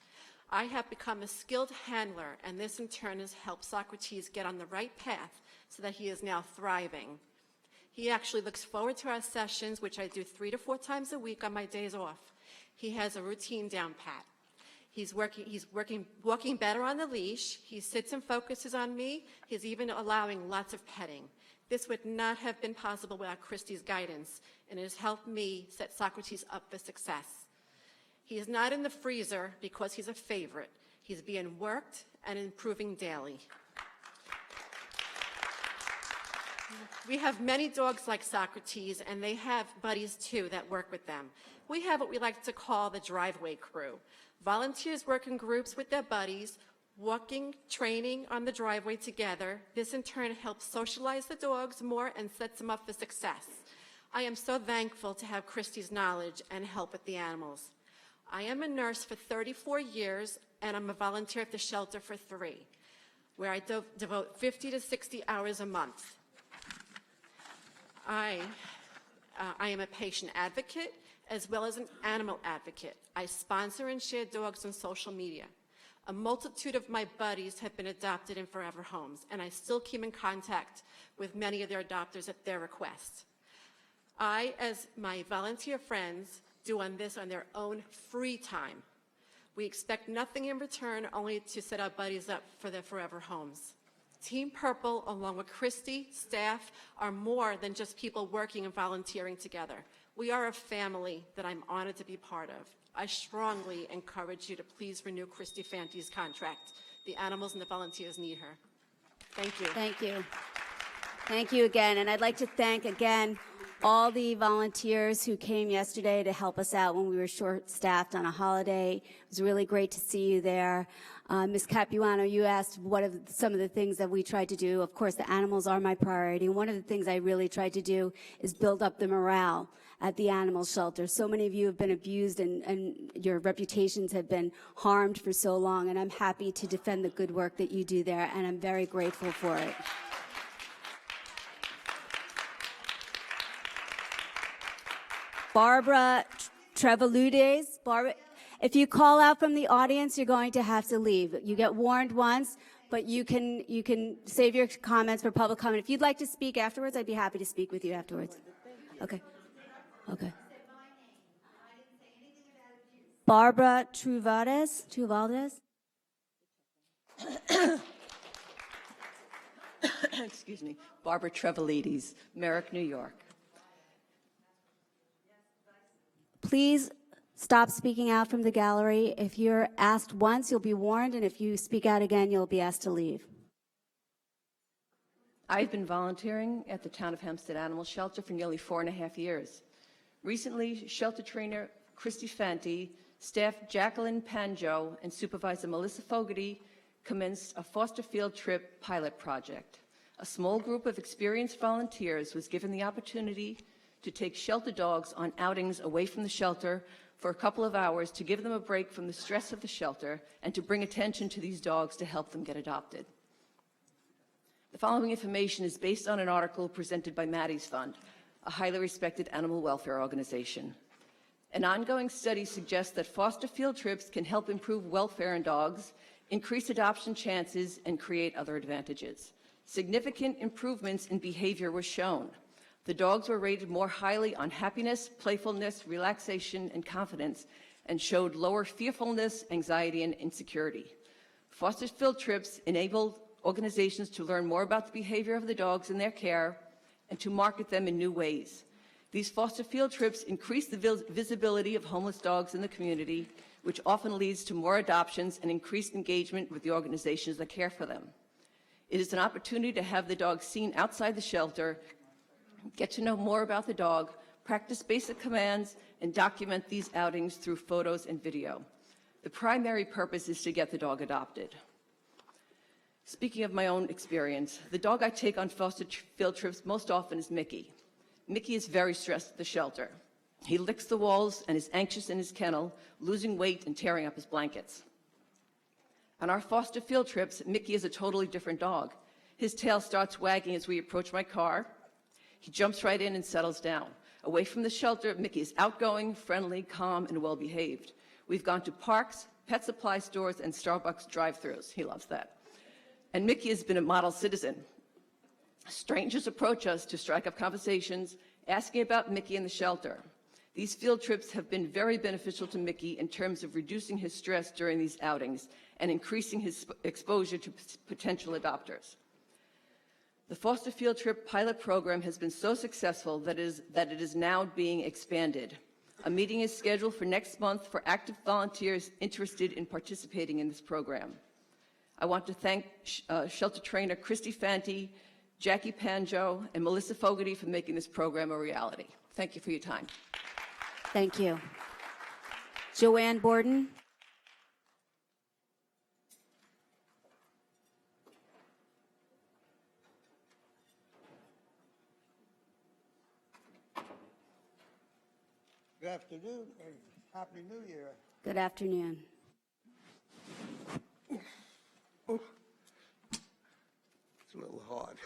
I have become a skilled handler, and this in turn has helped Socrates get on the right path so that he is now thriving. He actually looks forward to our sessions, which I do 3 to 4 times a week on my days off. He has a routine down pat. He's walking better on the leash. He sits and focuses on me. He's even allowing lots of petting. This would not have been possible without Christy's guidance, and it has helped me set Socrates up for success. He is not in the freezer because he's a favorite. He's being worked and improving daily. We have many dogs like Socrates, and they have buddies too that work with them. We have what we like to call the driveway crew. Volunteers work in groups with their buddies, walking, training on the driveway together. This in turn helps socialize the dogs more and sets them up for success. I am so thankful to have Christy's knowledge and help with the animals. I am a nurse for 34 years, and I'm a volunteer at the shelter for 3, where I devote 50 to 60 hours a month. I am a patient advocate as well as an animal advocate. I sponsor and share dogs on social media. A multitude of my buddies have been adopted in forever homes, and I still keep in contact with many of their adopters at their request. I, as my volunteer friends, do on this on their own free time. We expect nothing in return, only to set our buddies up for their forever homes. Team Purple, along with Christy, staff, are more than just people working and volunteering together. We are a family that I'm honored to be part of. I strongly encourage you to please renew Christy Fante's contract. The animals and the volunteers need her. Thank you. Thank you. Thank you again. And I'd like to thank again all the volunteers who came yesterday to help us out when we were short-staffed on a holiday. It was really great to see you there. Ms. Capuano, you asked what of some of the things that we tried to do. Of course, the animals are my priority. And one of the things I really tried to do is build up the morale at the animal shelter. So many of you have been abused and your reputations have been harmed for so long. And I'm happy to defend the good work that you do there. And I'm very grateful for it. Barbara Trevoludes. Barbara, if you call out from the audience, you're going to have to leave. You get warned once, but you can save your comments for public comment. If you'd like to speak afterwards, I'd be happy to speak with you afterwards. Okay. Okay. Barbara Truvaldez. Excuse me. Barbara Trevoludes, Merrick, New York. Please stop speaking out from the gallery. If you're asked once, you'll be warned, and if you speak out again, you'll be asked to leave. I've been volunteering at the Town of Hempstead Animal Shelter for nearly 4.5 years. Recently, shelter trainer Christy Fante, staff Jacqueline Panjo, and supervisor Melissa Fogarty commenced a foster field trip pilot project. A small group of experienced volunteers was given the opportunity to take shelter dogs on outings away from the shelter for a couple of hours to give them a break from the stress of the shelter and to bring attention to these dogs to help them get adopted. The following information is based on an article presented by Maddie's Fund, a highly respected animal welfare organization. An ongoing study suggests that foster field trips can help improve welfare in dogs, increase adoption chances, and create other advantages. Significant improvements in behavior were shown. The dogs were rated more highly on happiness, playfulness, relaxation, and confidence, and showed lower fearfulness, anxiety, and insecurity. Foster field trips enabled organizations to learn more about the behavior of the dogs in their care and to market them in new ways. These foster field trips increase the visibility of homeless dogs in the community, which often leads to more adoptions and increased engagement with the organizations that care for them. It is an opportunity to have the dog seen outside the shelter, get to know more about the dog, practice basic commands, and document these outings through photos and video. The primary purpose is to get the dog adopted. Speaking of my own experience, the dog I take on foster field trips most often is Mickey. Mickey is very stressed at the shelter. He licks the walls and is anxious in his kennel, losing weight and tearing up his blankets. On our foster field trips, Mickey is a totally different dog. His tail starts wagging as we approach my car. He jumps right in and settles down. Away from the shelter, Mickey is outgoing, friendly, calm, and well-behaved. We've gone to parks, pet supply stores, and Starbucks drive-thrus. He loves that. And Mickey has been a model citizen. Strangers approach us to strike up conversations, asking about Mickey in the shelter. These field trips have been very beneficial to Mickey in terms of reducing his stress during these outings and increasing his exposure to potential adopters. The foster field trip pilot program has been so successful that it is now being expanded. A meeting is scheduled for next month for active volunteers interested in participating in this program. I want to thank shelter trainer Christy Fanti, Jackie Panjo, and Melissa Fogarty for making this program a reality. Thank you for your time. Thank you. Joanne Borden. Good afternoon and Happy New Year. Good afternoon. Oh, it's a little hard.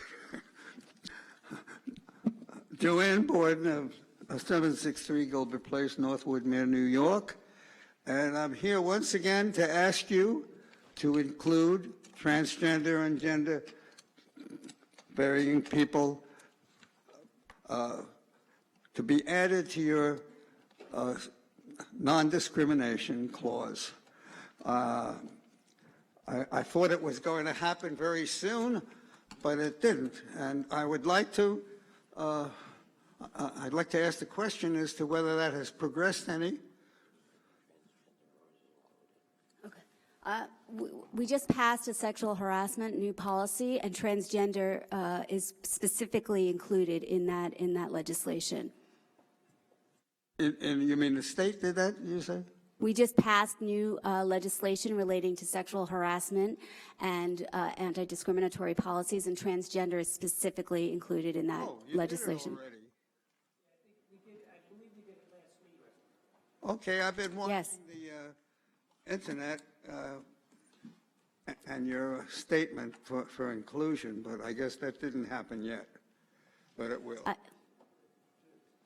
Joanne Borden of 763 Gilbert Place, Northwood, New York. And I'm here once again to ask you to include transgender and gender varying people to be added to your non-discrimination clause. I thought it was going to happen very soon, but it didn't. And I would like to, I'd like to ask the question as to whether that has progressed any. We just passed a sexual harassment new policy, and transgender is specifically included in that legislation. And you mean the state did that, you say? We just passed new legislation relating to sexual harassment and anti-discriminatory policies, and transgender is specifically included in that legislation. Okay, I've been watching Yes. the internet and your statement for inclusion, but I guess that didn't happen yet, but it will.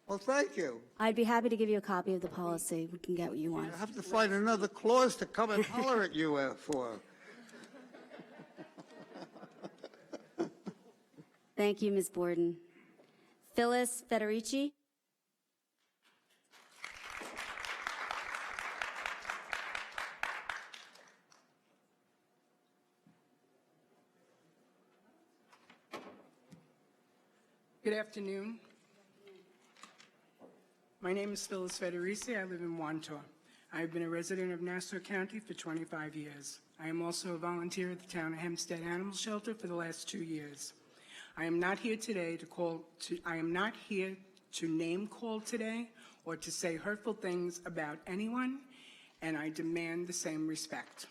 Well, thank you. I'd be happy to give you a copy of the policy. We can get what you want. I have to find another clause to come and holler at you for. Thank you, Ms. Borden. Phyllis Federici. Good afternoon. My name is Phyllis Federici. I live in Wantor. I've been a resident of Nassau County for 25 years. I am also a volunteer at the Town of Hempstead Animal Shelter for the last 2 years. I am not here today to name call today or to say hurtful things about anyone, and I demand the same respect.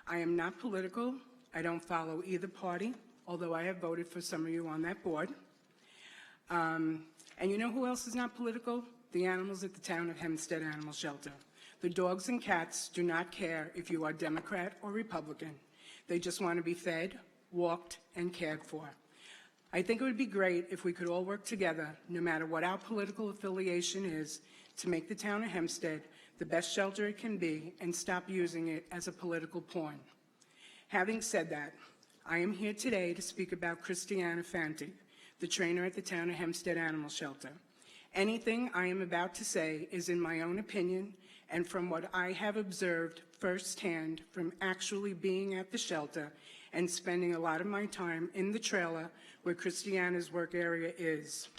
I am not political. I don't follow either party, although I have voted for some of you on that board. And you know who else is not political? The animals at the Town of Hempstead Animal Shelter. The dogs and cats do not care if you are Democrat or Republican. They just want to be fed, walked, and cared for. I think it would be great if we could all work together, no matter what our political affiliation is, to make the Town of Hempstead the best shelter it can be and stop using it as a political pawn. Having said that, I am here today to speak about Christiana Fanti, the trainer at the Town of Hempstead Animal Shelter. Anything I am about to say is in my own opinion and from what I have observed firsthand from actually being at the shelter and spending a lot of my time in the trailer where Christiana's work area is.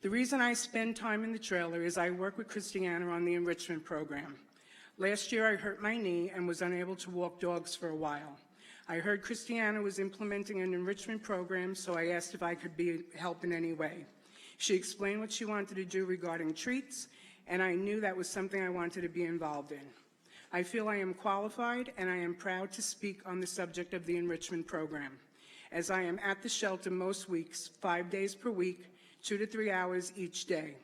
The reason I spend time in the trailer is I work with Christiana on the enrichment program. Last year I hurt my knee and was unable to walk dogs for a while. I heard Christiana was implementing an enrichment program, so I asked if I could help in any way. She explained what she wanted to do regarding treats, and I knew that was something I wanted to be involved in. I feel I am qualified, and I am proud to speak on the subject of the enrichment program, as I am at the shelter most weeks, 5 days per week, 2 to 3 hours each day.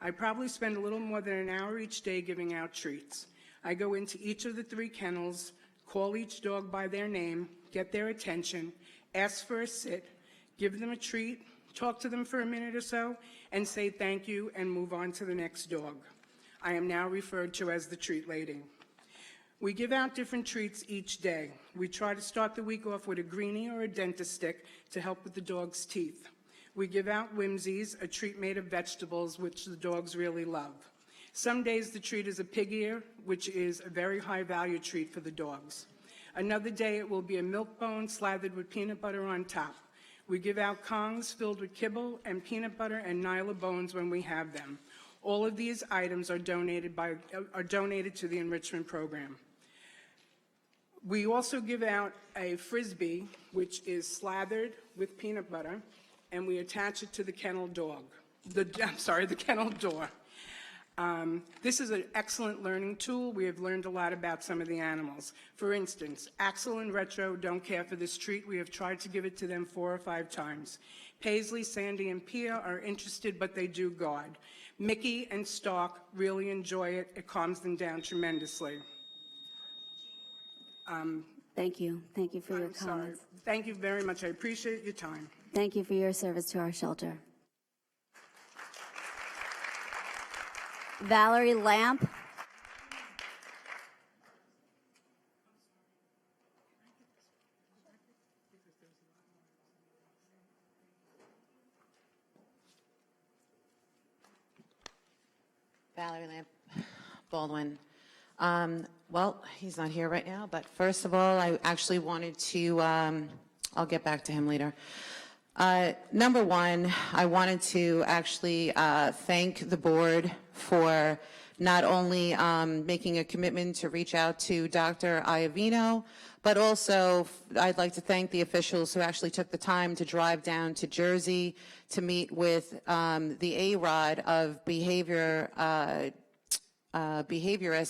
I probably spend a little more than an hour each day giving out treats. I go into each of the 3 kennels, call each dog by their name, get their attention, ask for a sit, give them a treat, talk to them for a minute or so, and say thank you and move on to the next dog. I am now referred to as the treat lady. We give out different treats each day. We try to start the week off with a greenie or a dentist stick to help with the dog's teeth. We give out Whimsies, a treat made of vegetables, which the dogs really love. Some days the treat is a pig ear, which is a very high value treat for the dogs. Another day it will be a milk bone slathered with peanut butter on top. We give out Kongs filled with kibble and peanut butter and Nyla bones when we have them. All of these items are donated to the enrichment program. We also give out a Frisbee, which is slathered with peanut butter, and we attach it to the kennel dog. The kennel door. This is an excellent learning tool. We have learned a lot about some of the animals. For instance, Axel and Retro don't care for this treat. We have tried to give it to them 4 or 5 times. Paisley, Sandy, and Pia are interested, but they do guard. Mickey and Stark really enjoy it. It calms them down tremendously. Thank you. Thank you for your I'm sorry. comments. Thank you very much. I appreciate your time. Thank you for your service to our shelter. Valerie Lamp. Valerie Lamp, Baldwin. Well, he's not here right now, but first of all, I actually wanted to, I'll get back to him later. Number one, I wanted to actually thank the board for not only making a commitment to reach out to Dr. Iovino, but also I'd like to thank the officials who actually took the time to drive down to Jersey to meet with the A-Rod of behaviorist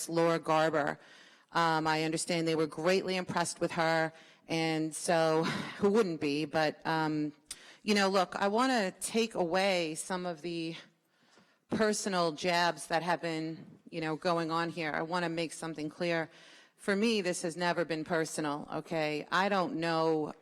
Laura Garber. I understand they were greatly impressed with her, and so who wouldn't be? But you know, look, I want to take away some of the personal jabs that have been, you know, going on here. I want to make something clear. For me, this has never been personal, okay? I don't know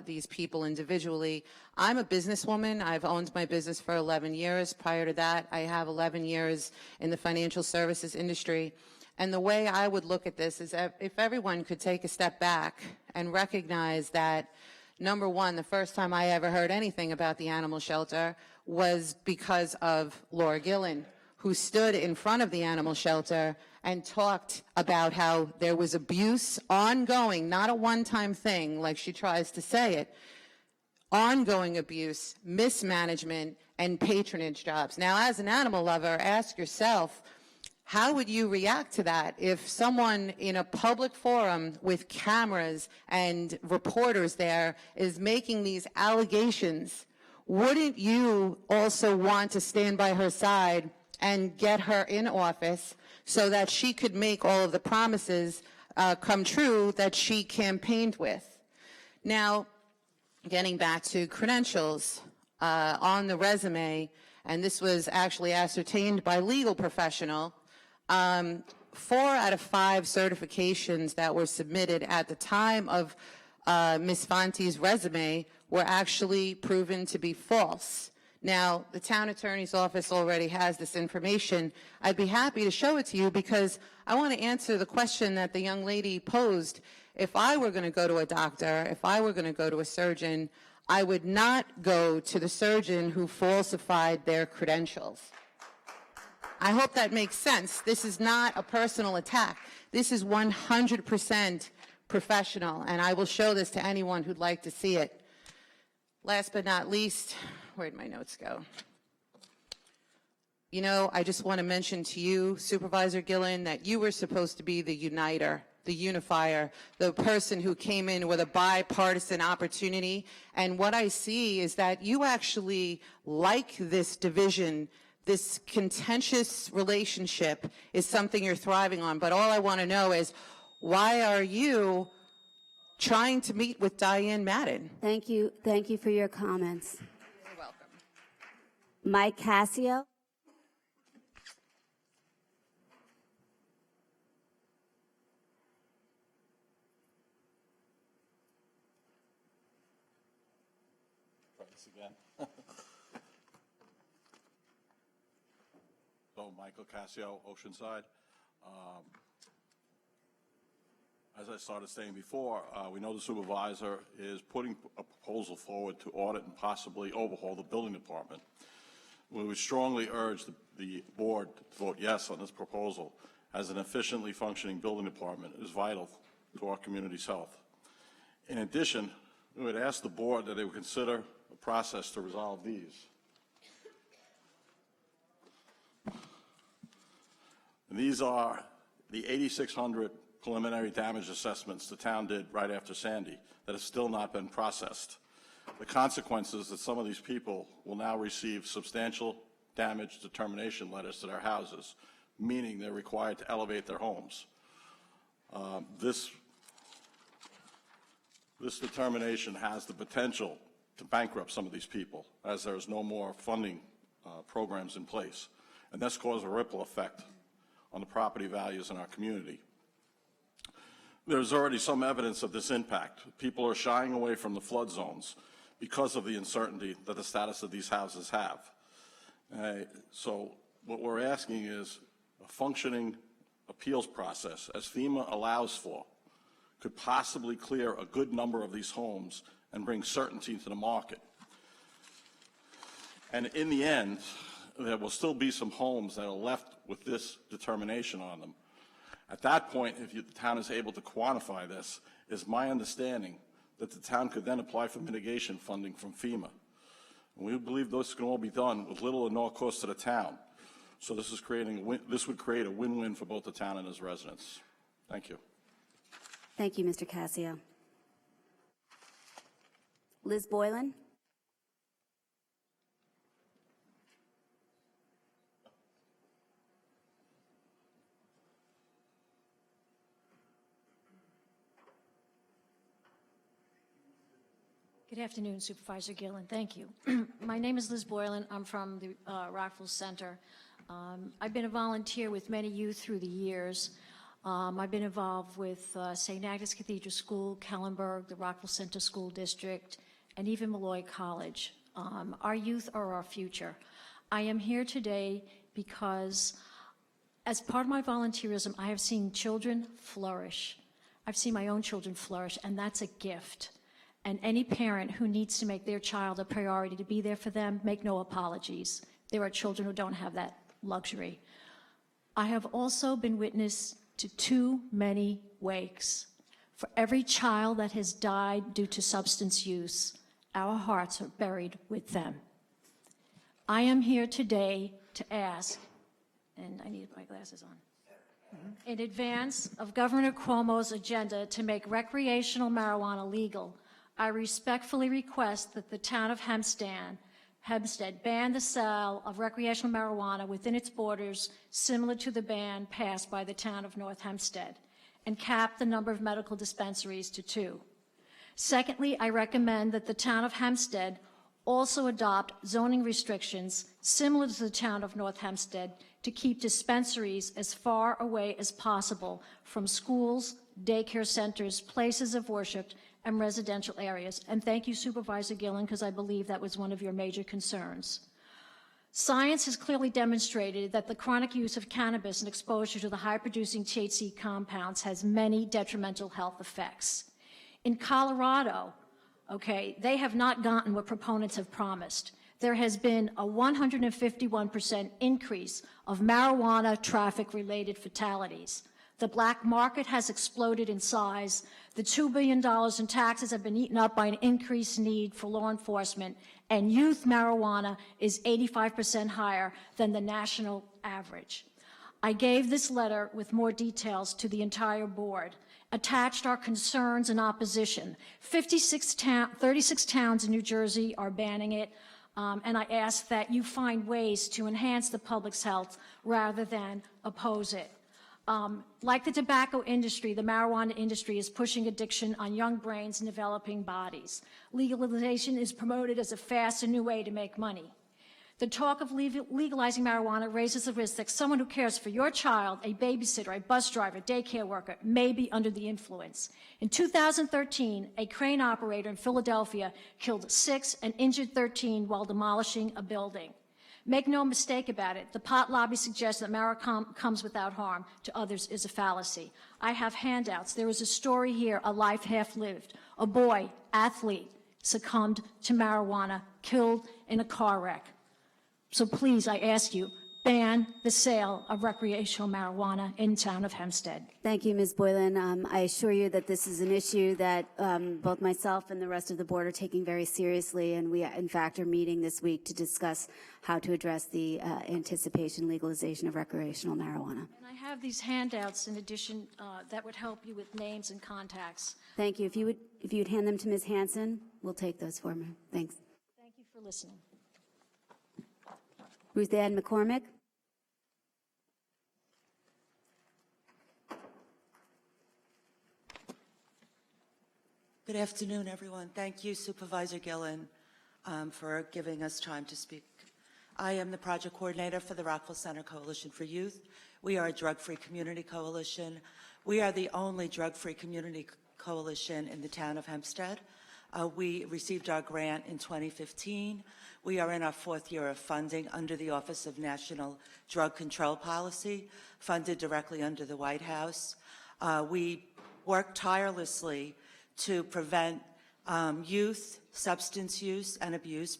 these people individually. I'm a businesswoman. I've owned my business for 11 years. Prior to that, I have 11 years in the financial services industry. And the way I would look at this is that if everyone could take a step back and recognize that, number one, the first time I ever heard anything about the animal shelter was because of Laura Gillen, who stood in front of the animal shelter and talked about how there was abuse ongoing, not a one-time thing like she tries to say it, ongoing abuse, mismanagement, and patronage jobs. Now, as an animal lover, ask yourself, how would you react to that if someone in a public forum with cameras and reporters there is making these allegations? Wouldn't you also want to stand by her side and get her in office so that she could make all of the promises come true that she campaigned with? Now, getting back to credentials on the resume, and this was actually ascertained by a legal professional, 4 out of 5 certifications that were submitted at the time of Ms. Fonte's resume were actually proven to be false. Now, the town attorney's office already has this information. I'd be happy to show it to you because I want to answer the question that the young lady posed. If I were going to go to a doctor, if I were going to go to a surgeon, I would not go to the surgeon who falsified their credentials. I hope that makes sense. This is not a personal attack. This is 100% professional, and I will show this to anyone who'd like to see it. Last but not least, where'd my notes go? You know, I just want to mention to you, Supervisor Gillen, that you were supposed to be the uniter, the unifier, the person who came in with a bipartisan opportunity. And what I see is that you actually like this division. This contentious relationship is something you're thriving on. But all I want to know is, why are you trying to meet with Diane Madden? Thank you. Thank you for your comments. You're welcome. Mike Cassio. Try this again. So, Michael Cassio, Oceanside. As I started saying before, we know the supervisor is putting a proposal forward to audit and possibly overhaul the building department. We would strongly urge the board to vote yes on this proposal, as an efficiently functioning building department is vital to our community's health. In addition, we would ask the board that they would consider a process to resolve these. And these are the 8,600 preliminary damage assessments the town did right after Sandy that have still not been processed. The consequence is that some of these people will now receive substantial damage determination letters to their houses, meaning they're required to elevate their homes. This determination has the potential to bankrupt some of these people, as there's no more funding programs in place. And this causes a ripple effect on the property values in our community. There's already some evidence of this impact. People are shying away from the flood zones because of the uncertainty that the status of these houses have. So what we're asking is a functioning appeals process, as FEMA allows for, could possibly clear a good number of these homes and bring certainty to the market. And in the end, there will still be some homes that are left with this determination on them. At that point, if the town is able to quantify this, is my understanding that the town could then apply for mitigation funding from FEMA. And we believe this can all be done with little or no cost to the town. So this would create a win-win for both the town and its residents. Thank you. Thank you, Mr. Cassio. Liz Boylan? Good afternoon, Supervisor Gillen. Thank you. My name is Liz Boylan. I'm from the Rockville Center. I've been a volunteer with many youth through the years. I've been involved with St. Agnes Cathedral School, Kellenberg, the Rockville Center School District, and even Malloy College. Our youth are our future. I am here today because as part of my volunteerism, I have seen children flourish. I've seen my own children flourish, and that's a gift. And any parent who needs to make their child a priority to be there for them, make no apologies. There are children who don't have that luxury. I have also been witness to too many wakes. For every child that has died due to substance use, our hearts are buried with them. I am here today to ask, and I need my glasses on, in advance of Governor Cuomo's agenda to make recreational marijuana legal, I respectfully request that the town of Hempstead ban the sale of recreational marijuana within its borders, similar to the ban passed by the town of North Hempstead, and cap the number of medical dispensaries to 2. Secondly, I recommend that the town of Hempstead also adopt zoning restrictions similar to the town of North Hempstead to keep dispensaries as far away as possible from schools, daycare centers, places of worship, and residential areas. And thank you, Supervisor Gillen, because I believe that was one of your major concerns. Science has clearly demonstrated that the chronic use of cannabis and exposure to the high-producing THC compounds has many detrimental health effects. In Colorado, they have not gotten what proponents have promised. There has been a 151% increase of marijuana traffic-related fatalities. The black market has exploded in size. The $2 billion in taxes have been eaten up by an increased need for law enforcement, and youth marijuana is 85% higher than the national average. I gave this letter with more details to the entire board, attached our concerns and opposition. 36 towns in New Jersey are banning it, and I ask that you find ways to enhance the public's health rather than oppose it. Like the tobacco industry, the marijuana industry is pushing addiction on young brains and developing bodies. Legalization is promoted as a fast and new way to make money. The talk of legalizing marijuana raises the risk that someone who cares for your child, a babysitter, a bus driver, daycare worker, may be under the influence. In 2013, a crane operator in Philadelphia killed 6 and injured 13 while demolishing a building. Make no mistake about it, the pot lobby suggests that marijuana comes without harm to others is a fallacy. I have handouts. There is a story here, a life half lived. A boy, athlete, succumbed to marijuana, killed in a car wreck. So please, I ask you, ban the sale of recreational marijuana in town of Hempstead. Thank you, Ms. Boylan. I assure you that this is an issue that both myself and the rest of the board are taking very seriously, and we, in fact, are meeting this week to discuss how to address the anticipation legalization of recreational marijuana. And I have these handouts in addition that would help you with names and contacts. Thank you. If you'd hand them to Ms. Hanson, we'll take those for me. Thanks. Thank you for listening. Ruth Ann McCormick. Good afternoon, everyone. Thank you, Supervisor Gillen, for giving us time to speak. I am the project coordinator for the Rockville Center Coalition for Youth. We are a drug-free community coalition. We are the only drug-free community coalition in the town of Hempstead. We received our grant in 2015. We are in our 4th year of funding under the Office of National Drug Control Policy, funded directly under the White House. We work tirelessly to prevent youth, substance use, and abuse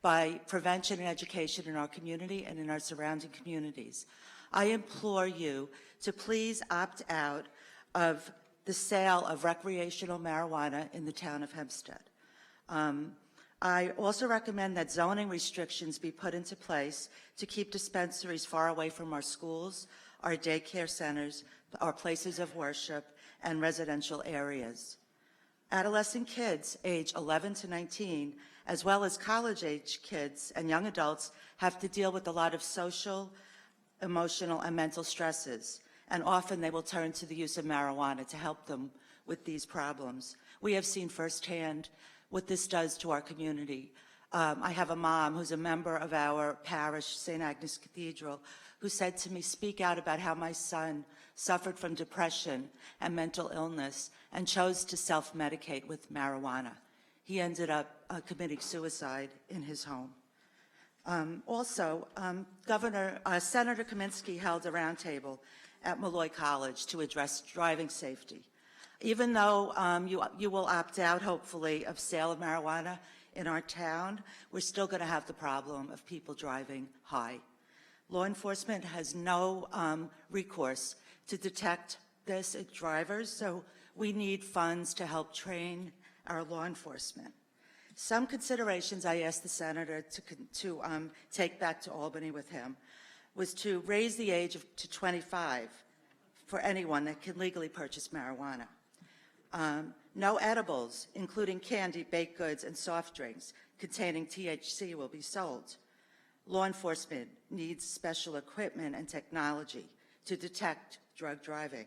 by prevention and education in our community and in our surrounding communities. I implore you to please opt out of the sale of recreational marijuana in the town of Hempstead. I also recommend that zoning restrictions be put into place to keep dispensaries far away from our schools, our daycare centers, our places of worship, and residential areas. Adolescent kids age 11 to 19, as well as college-age kids and young adults, have to deal with a lot of social, emotional, and mental stresses, and often they will turn to the use of marijuana to help them with these problems. We have seen firsthand what this does to our community. I have a mom who's a member of our parish, St. Agnes Cathedral, who said to me, speak out about how my son suffered from depression and mental illness and chose to self-medicate with marijuana. He ended up committing suicide in his home. Senator Kaminsky held a roundtable at Malloy College to address driving safety. Even though you will opt out, hopefully, of sale of marijuana in our town, we're still going to have the problem of people driving high. Law enforcement has no recourse to detect this at drivers, so we need funds to help train our law enforcement. Some considerations I asked the senator to take back to Albany with him was to raise the age to 25 for anyone that can legally purchase marijuana. No edibles, including candy, baked goods, and soft drinks containing THC will be sold. Law enforcement needs special equipment and technology to detect drug driving.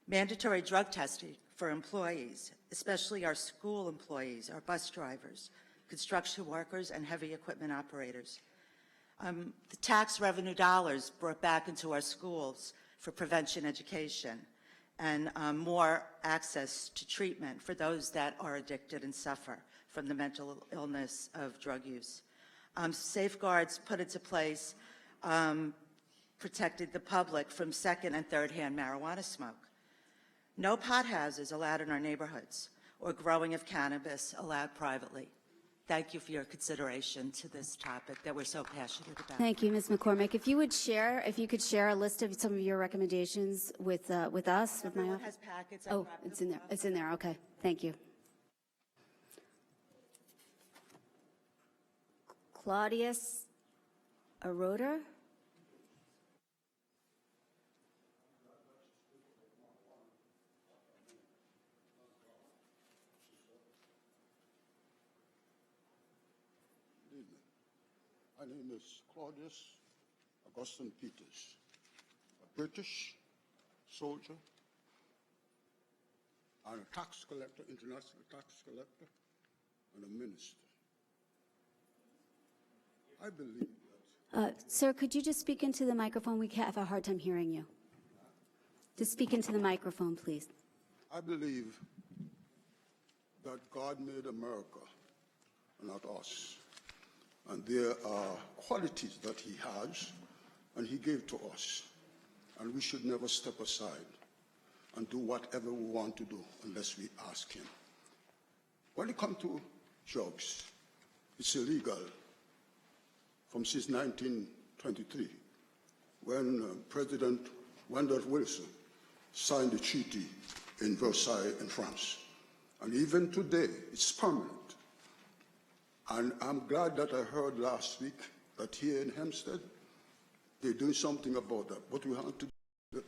Mandatory drug testing for employees, especially our school employees, our bus drivers, construction workers, and heavy equipment operators. The tax revenue dollars brought back into our schools for prevention education and more access to treatment for those that are addicted and suffer from the mental illness of drug use. Safeguards put into place protected the public from second and third-hand marijuana smoke. No pot houses allowed in our neighborhoods or growing of cannabis allowed privately. Thank you for your consideration to this topic that we're so passionate about. Thank you, Ms. McCormick. If you could share a list of some of your recommendations with us, with my Everyone office. has packets. I Oh, grabbed it's them in there. off. It's in there. Okay. Thank you. Claudius Aroder. My name is Claudius Augustine Peters, a British soldier and a tax collector, international tax collector, and a minister. I believe that... Sir, could you just speak into the microphone? We have a hard time hearing you. Just speak into the microphone, please. I believe that God made America, not us. And there are qualities that he has and he gave to us. And we should never step aside and do whatever we want to do unless we ask him. When it comes to drugs, it's illegal from since 1923 when President Woodrow Wilson signed the treaty in Versailles in France. And even today, it's permanent. And I'm glad that I heard last week that here in Hempstead, they're doing something about that. But we have to do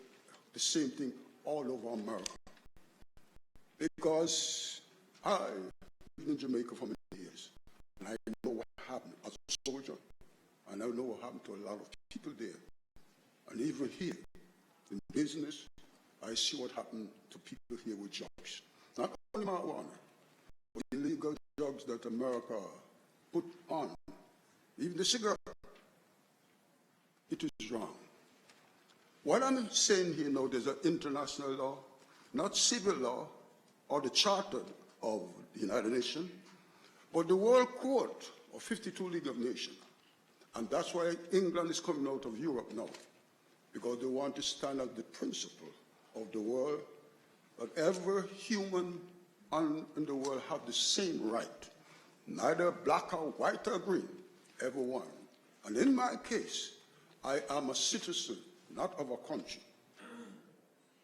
the same thing all over America. Because I lived in Jamaica for many years, and I know what happened as a soldier, and I know what happened to a lot of people there. And even here, in business, I see what happened to people here with drugs. Not only marijuana, but illegal drugs that America put on, even the cigarette. It is wrong. What I'm saying here now, there's an international law, not civil law, or the Charter of the United Nations, but the World Court of 52 League of Nations. And that's why England is coming out of Europe now, because they want to stand as the principle of the world, that every human in the world have the same right, neither black or white or green, everyone. And in my case, I am a citizen, not of a country,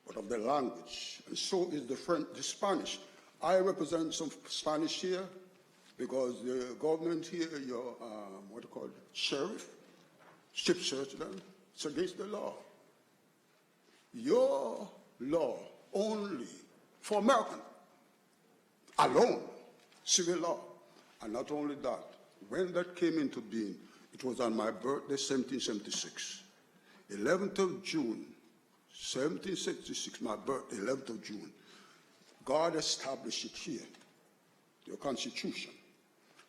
but of the language, and so is the French, the Spanish. I represent some Spanish here because the government here, your, what do you call it, sheriff, strip search them. It's against the law. Your law only for American alone, civil law. And not only that, when that came into being, it was on my birthday, 1776. 11th of June, 1766, my birthday, 11th of June. God established it here, your Constitution.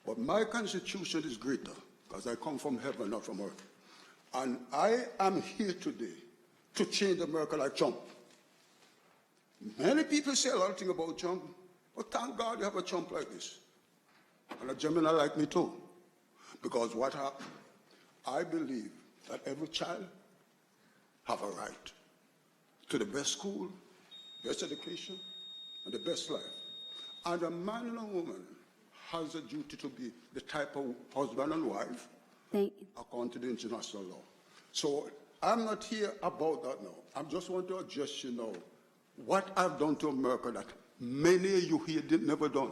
But my Constitution is greater, because I come from heaven, not from earth. And I am here today to change America like Trump. Many people say a lot of things about Trump, but thank God you have a Trump like this. And a Gemini like me too. Because what happened, I believe that every child have a right to the best school, best education, and the best life. And a man and a woman has a duty to be the type of husband and wife according to the international law. So I'm not here about that now. I just want to address you now what I've done to America that many of you here never done.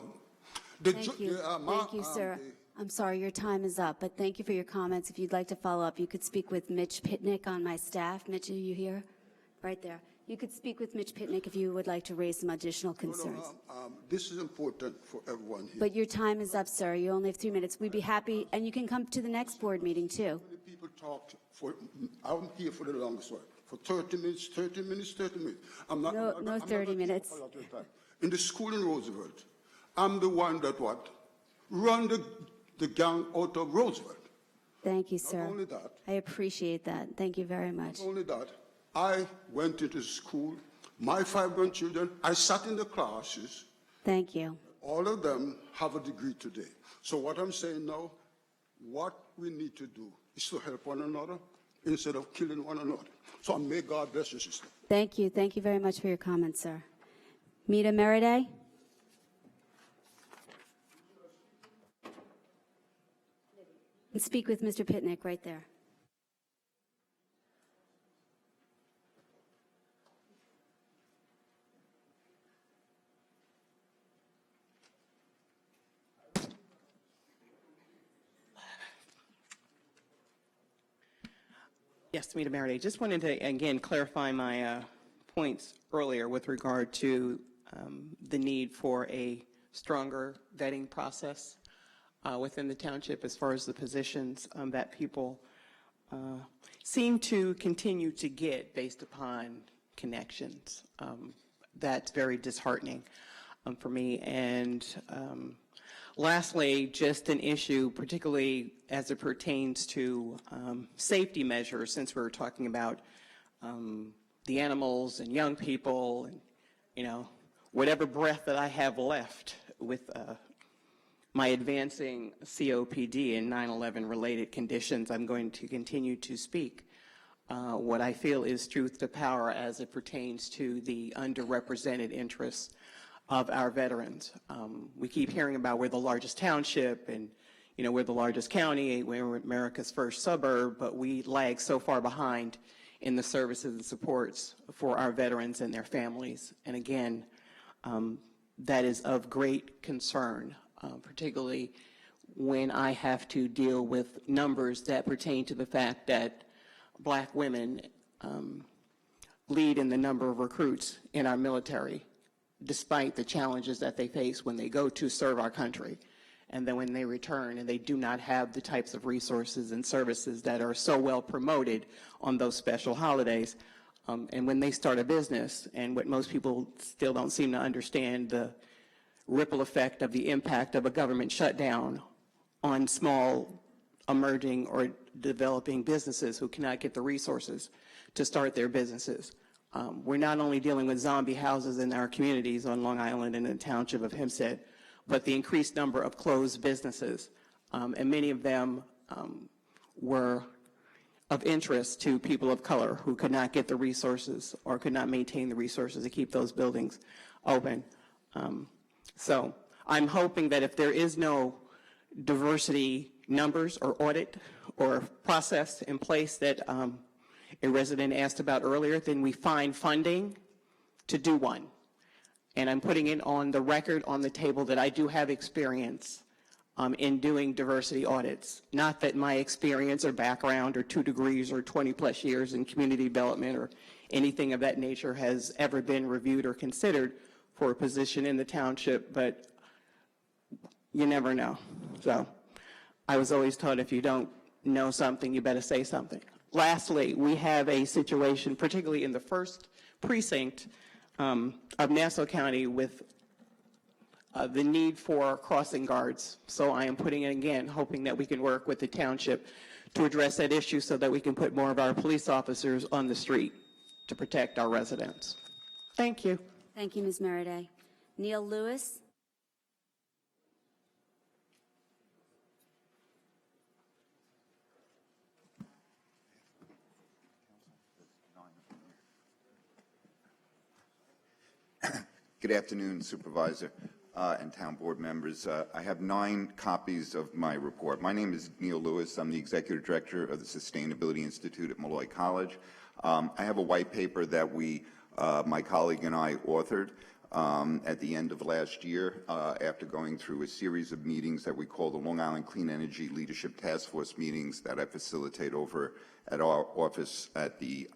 Thank you. Thank you, sir. I'm sorry, your time is up, but thank you for your comments. If you'd like to follow up, you could speak with Mitch Pitnick on my staff. Mitch, are you here? Right there. You could speak with Mitch Pitnick if you would like to raise some additional concerns. This is important for everyone here. But your time is up, sir. You only have 3 minutes. We'd be happy, and you can come to the next board meeting, too. People talked for, I'm here for the longest while, for 30 minutes, 30 minutes, 30 minutes. I'm not, No 30 minutes. A lot of time. In the school in Roosevelt, I'm the one that what? Run the gang out of Roosevelt. Thank you, sir. Not only that. I appreciate that. Thank you very much. Not only that, I went into school, my 5 grandchildren, I sat in the classes. Thank you. All of them have a degree today. So what I'm saying now, what we need to do is to help one another instead of killing one another. So may God bless you, sister. Thank you. Thank you very much for your comments, sir. Mita Meriday? And speak with Mr. Pitnick right there. Yes, Mita Meriday. Just wanted to, again, clarify my points earlier with regard to the need for a stronger vetting process within the township as far as the positions that people seem to continue to get based upon connections. That's very disheartening for me. And lastly, just an issue, particularly as it pertains to safety measures, since we were talking about the animals and young people and, you know, whatever breath that I have left with my advancing COPD and 9/11 related conditions, I'm going to continue to speak what I feel is truth to power as it pertains to the underrepresented interests of our veterans. We keep hearing about we're the largest township and, we're the largest county, we're America's first suburb, but we lag so far behind in the services and supports for our veterans and their families. And again, that is of great concern, particularly when I have to deal with numbers that pertain to the fact that Black women lead in the number of recruits in our military, despite the challenges that they face when they go to serve our country. And then when they return and they do not have the types of resources and services that are so well promoted on those special holidays. And when they start a business, and what most people still don't seem to understand, the ripple effect of the impact of a government shutdown on small, emerging, or developing businesses who cannot get the resources to start their businesses. We're not only dealing with zombie houses in our communities on Long Island and in the township of Hempstead, but the increased number of closed businesses, and many of them were of interest to people of color who could not get the resources or could not maintain the resources to keep those buildings open. So I'm hoping that if there is no diversity numbers or audit or process in place that a resident asked about earlier, then we find funding to do one. And I'm putting it on the record on the table that I do have experience in doing diversity audits. Not that my experience or background or 2 degrees or 20 plus years in community development or anything of that nature has ever been reviewed or considered for a position in the township, but you never know. So I was always taught if you don't know something, you better say something. Lastly, we have a situation, particularly in the first precinct of Nassau County, with the need for crossing guards. So I am putting in again, hoping that we can work with the township to address that issue so that we can put more of our police officers on the street to protect our residents. Thank you. Thank you, Ms. Meriday. Neil Lewis. Good afternoon, Supervisor and Town Board members. I have 9 copies of my report. My name is Neil Lewis. I'm the Executive Director of the Sustainability Institute at Molloy College. I have a white paper that my colleague and I authored at the end of last year after going through a series of meetings that we call the Long Island Clean Energy Leadership Task Force meetings that I facilitate over at our office at the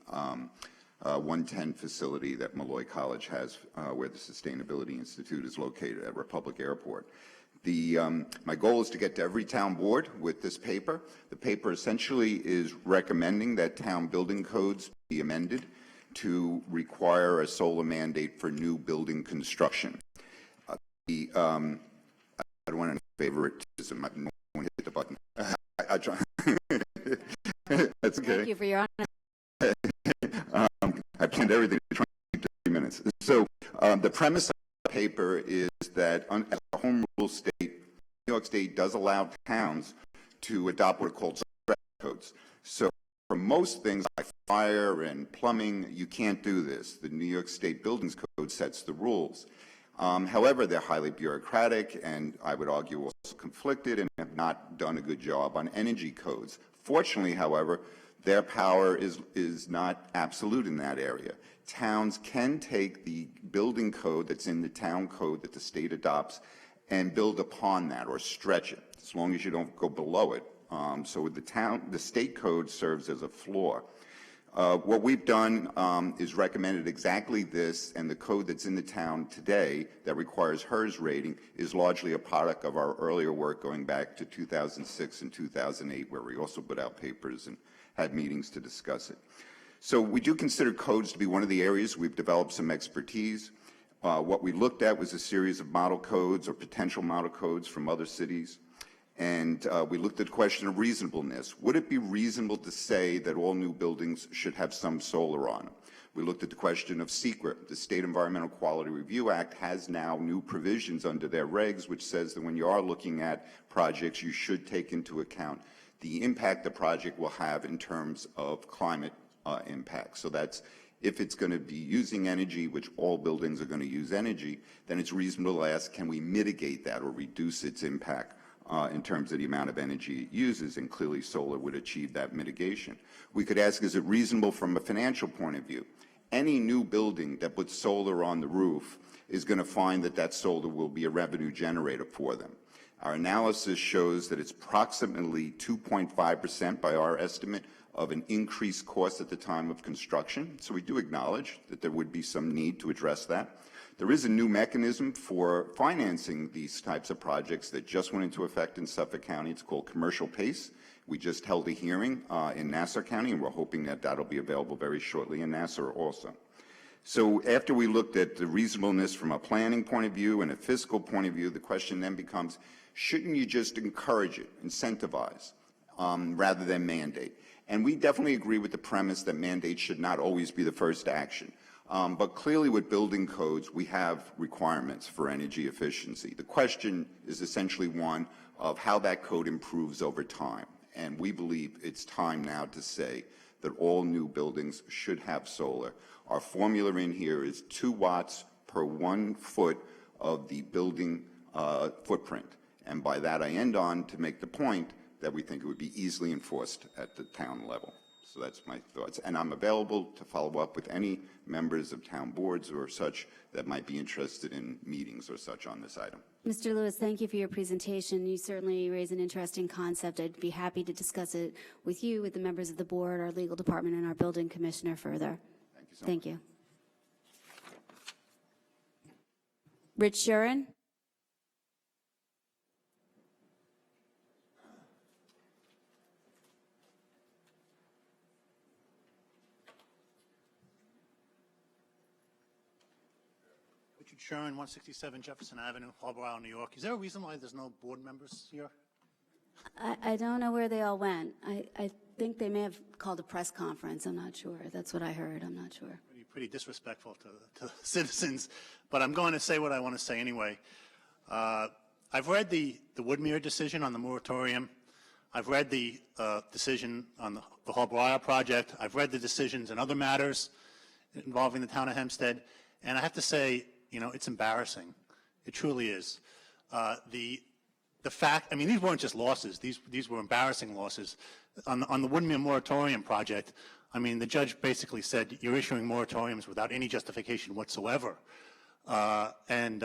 110 facility that Molloy College has, where the Sustainability Institute is located at Republic Airport. My goal is to get to every town board with this paper. The paper essentially is recommending that town building codes be amended to require a solar mandate for new building construction. I don't want any favoritism. No one hit the button. I try. That's okay. Thank you for your honesty. I planned everything to 20 minutes. So the premise of the paper is that as a home rule state, New York State does allow towns to adopt what are called codes. So for most things like fire and plumbing, you can't do this. The New York State Buildings Code sets the rules. However, they're highly bureaucratic and I would argue also conflicted and have not done a good job on energy codes. Fortunately, however, their power is not absolute in that area. Towns can take the building code that's in the town code that the state adopts and build upon that or stretch it, as long as you don't go below it. So the state code serves as a floor. What we've done is recommended exactly this, and the code that's in the town today that requires HERS rating is largely a product of our earlier work going back to 2006 and 2008, where we also put out papers and had meetings to discuss it. So we do consider codes to be one of the areas we've developed some expertise. What we looked at was a series of model codes or potential model codes from other cities. And we looked at the question of reasonableness. Would it be reasonable to say that all new buildings should have some solar on them? We looked at the question of SECRA. The State Environmental Quality Review Act has now new provisions under their regs, which says that when you are looking at projects, you should take into account the impact the project will have in terms of climate impact. So that's, if it's going to be using energy, which all buildings are going to use energy, then it's reasonable to ask, can we mitigate that or reduce its impact in terms of the amount of energy it uses, and clearly solar would achieve that mitigation. We could ask, is it reasonable from a financial point of view? Any new building that puts solar on the roof is going to find that that solar will be a revenue generator for them. Our analysis shows that it's approximately 2.5% by our estimate of an increased cost at the time of construction. So we do acknowledge that there would be some need to address that. There is a new mechanism for financing these types of projects that just went into effect in Suffolk County. It's called Commercial PACE. We just held a hearing in Nassau County, and we're hoping that that'll be available very shortly in Nassau also. So after we looked at the reasonableness from a planning point of view and a fiscal point of view, the question then becomes, shouldn't you just encourage it, incentivize, rather than mandate? And we definitely agree with the premise that mandates should not always be the first action. But clearly with building codes, we have requirements for energy efficiency. The question is essentially one of how that code improves over time. And we believe it's time now to say that all new buildings should have solar. Our formula in here is 2 watts per 1 foot of the building footprint. And by that, I end on to make the point that we think it would be easily enforced at the town level. So that's my thoughts. And I'm available to follow up with any members of town boards or such that might be interested in meetings or such on this item. Mr. Lewis, thank you for your presentation. You certainly raise an interesting concept. I'd be happy to discuss it with you, with the members of the board, our legal department, and our building commissioner further. Thank you so much. Thank you. Rich Shuren? Sherman, 167 Jefferson Avenue, Harbor Isle, New York. Is there a reason why there's no board members here? I don't know where they all went. I think they may have called a press conference. I'm not sure. That's what I heard. I'm not sure. Pretty disrespectful to citizens, but I'm going to say what I want to say anyway. I've read the Woodmere decision on the moratorium. I've read the decision on the Harbor Isle project. I've read the decisions in other matters involving the town of Hempstead, and I have to say, you know, it's embarrassing. It truly is. The fact, I mean, these weren't just losses. These were embarrassing losses. On the Woodmere moratorium project, I mean, the judge basically said you're issuing moratoriums without any justification whatsoever, and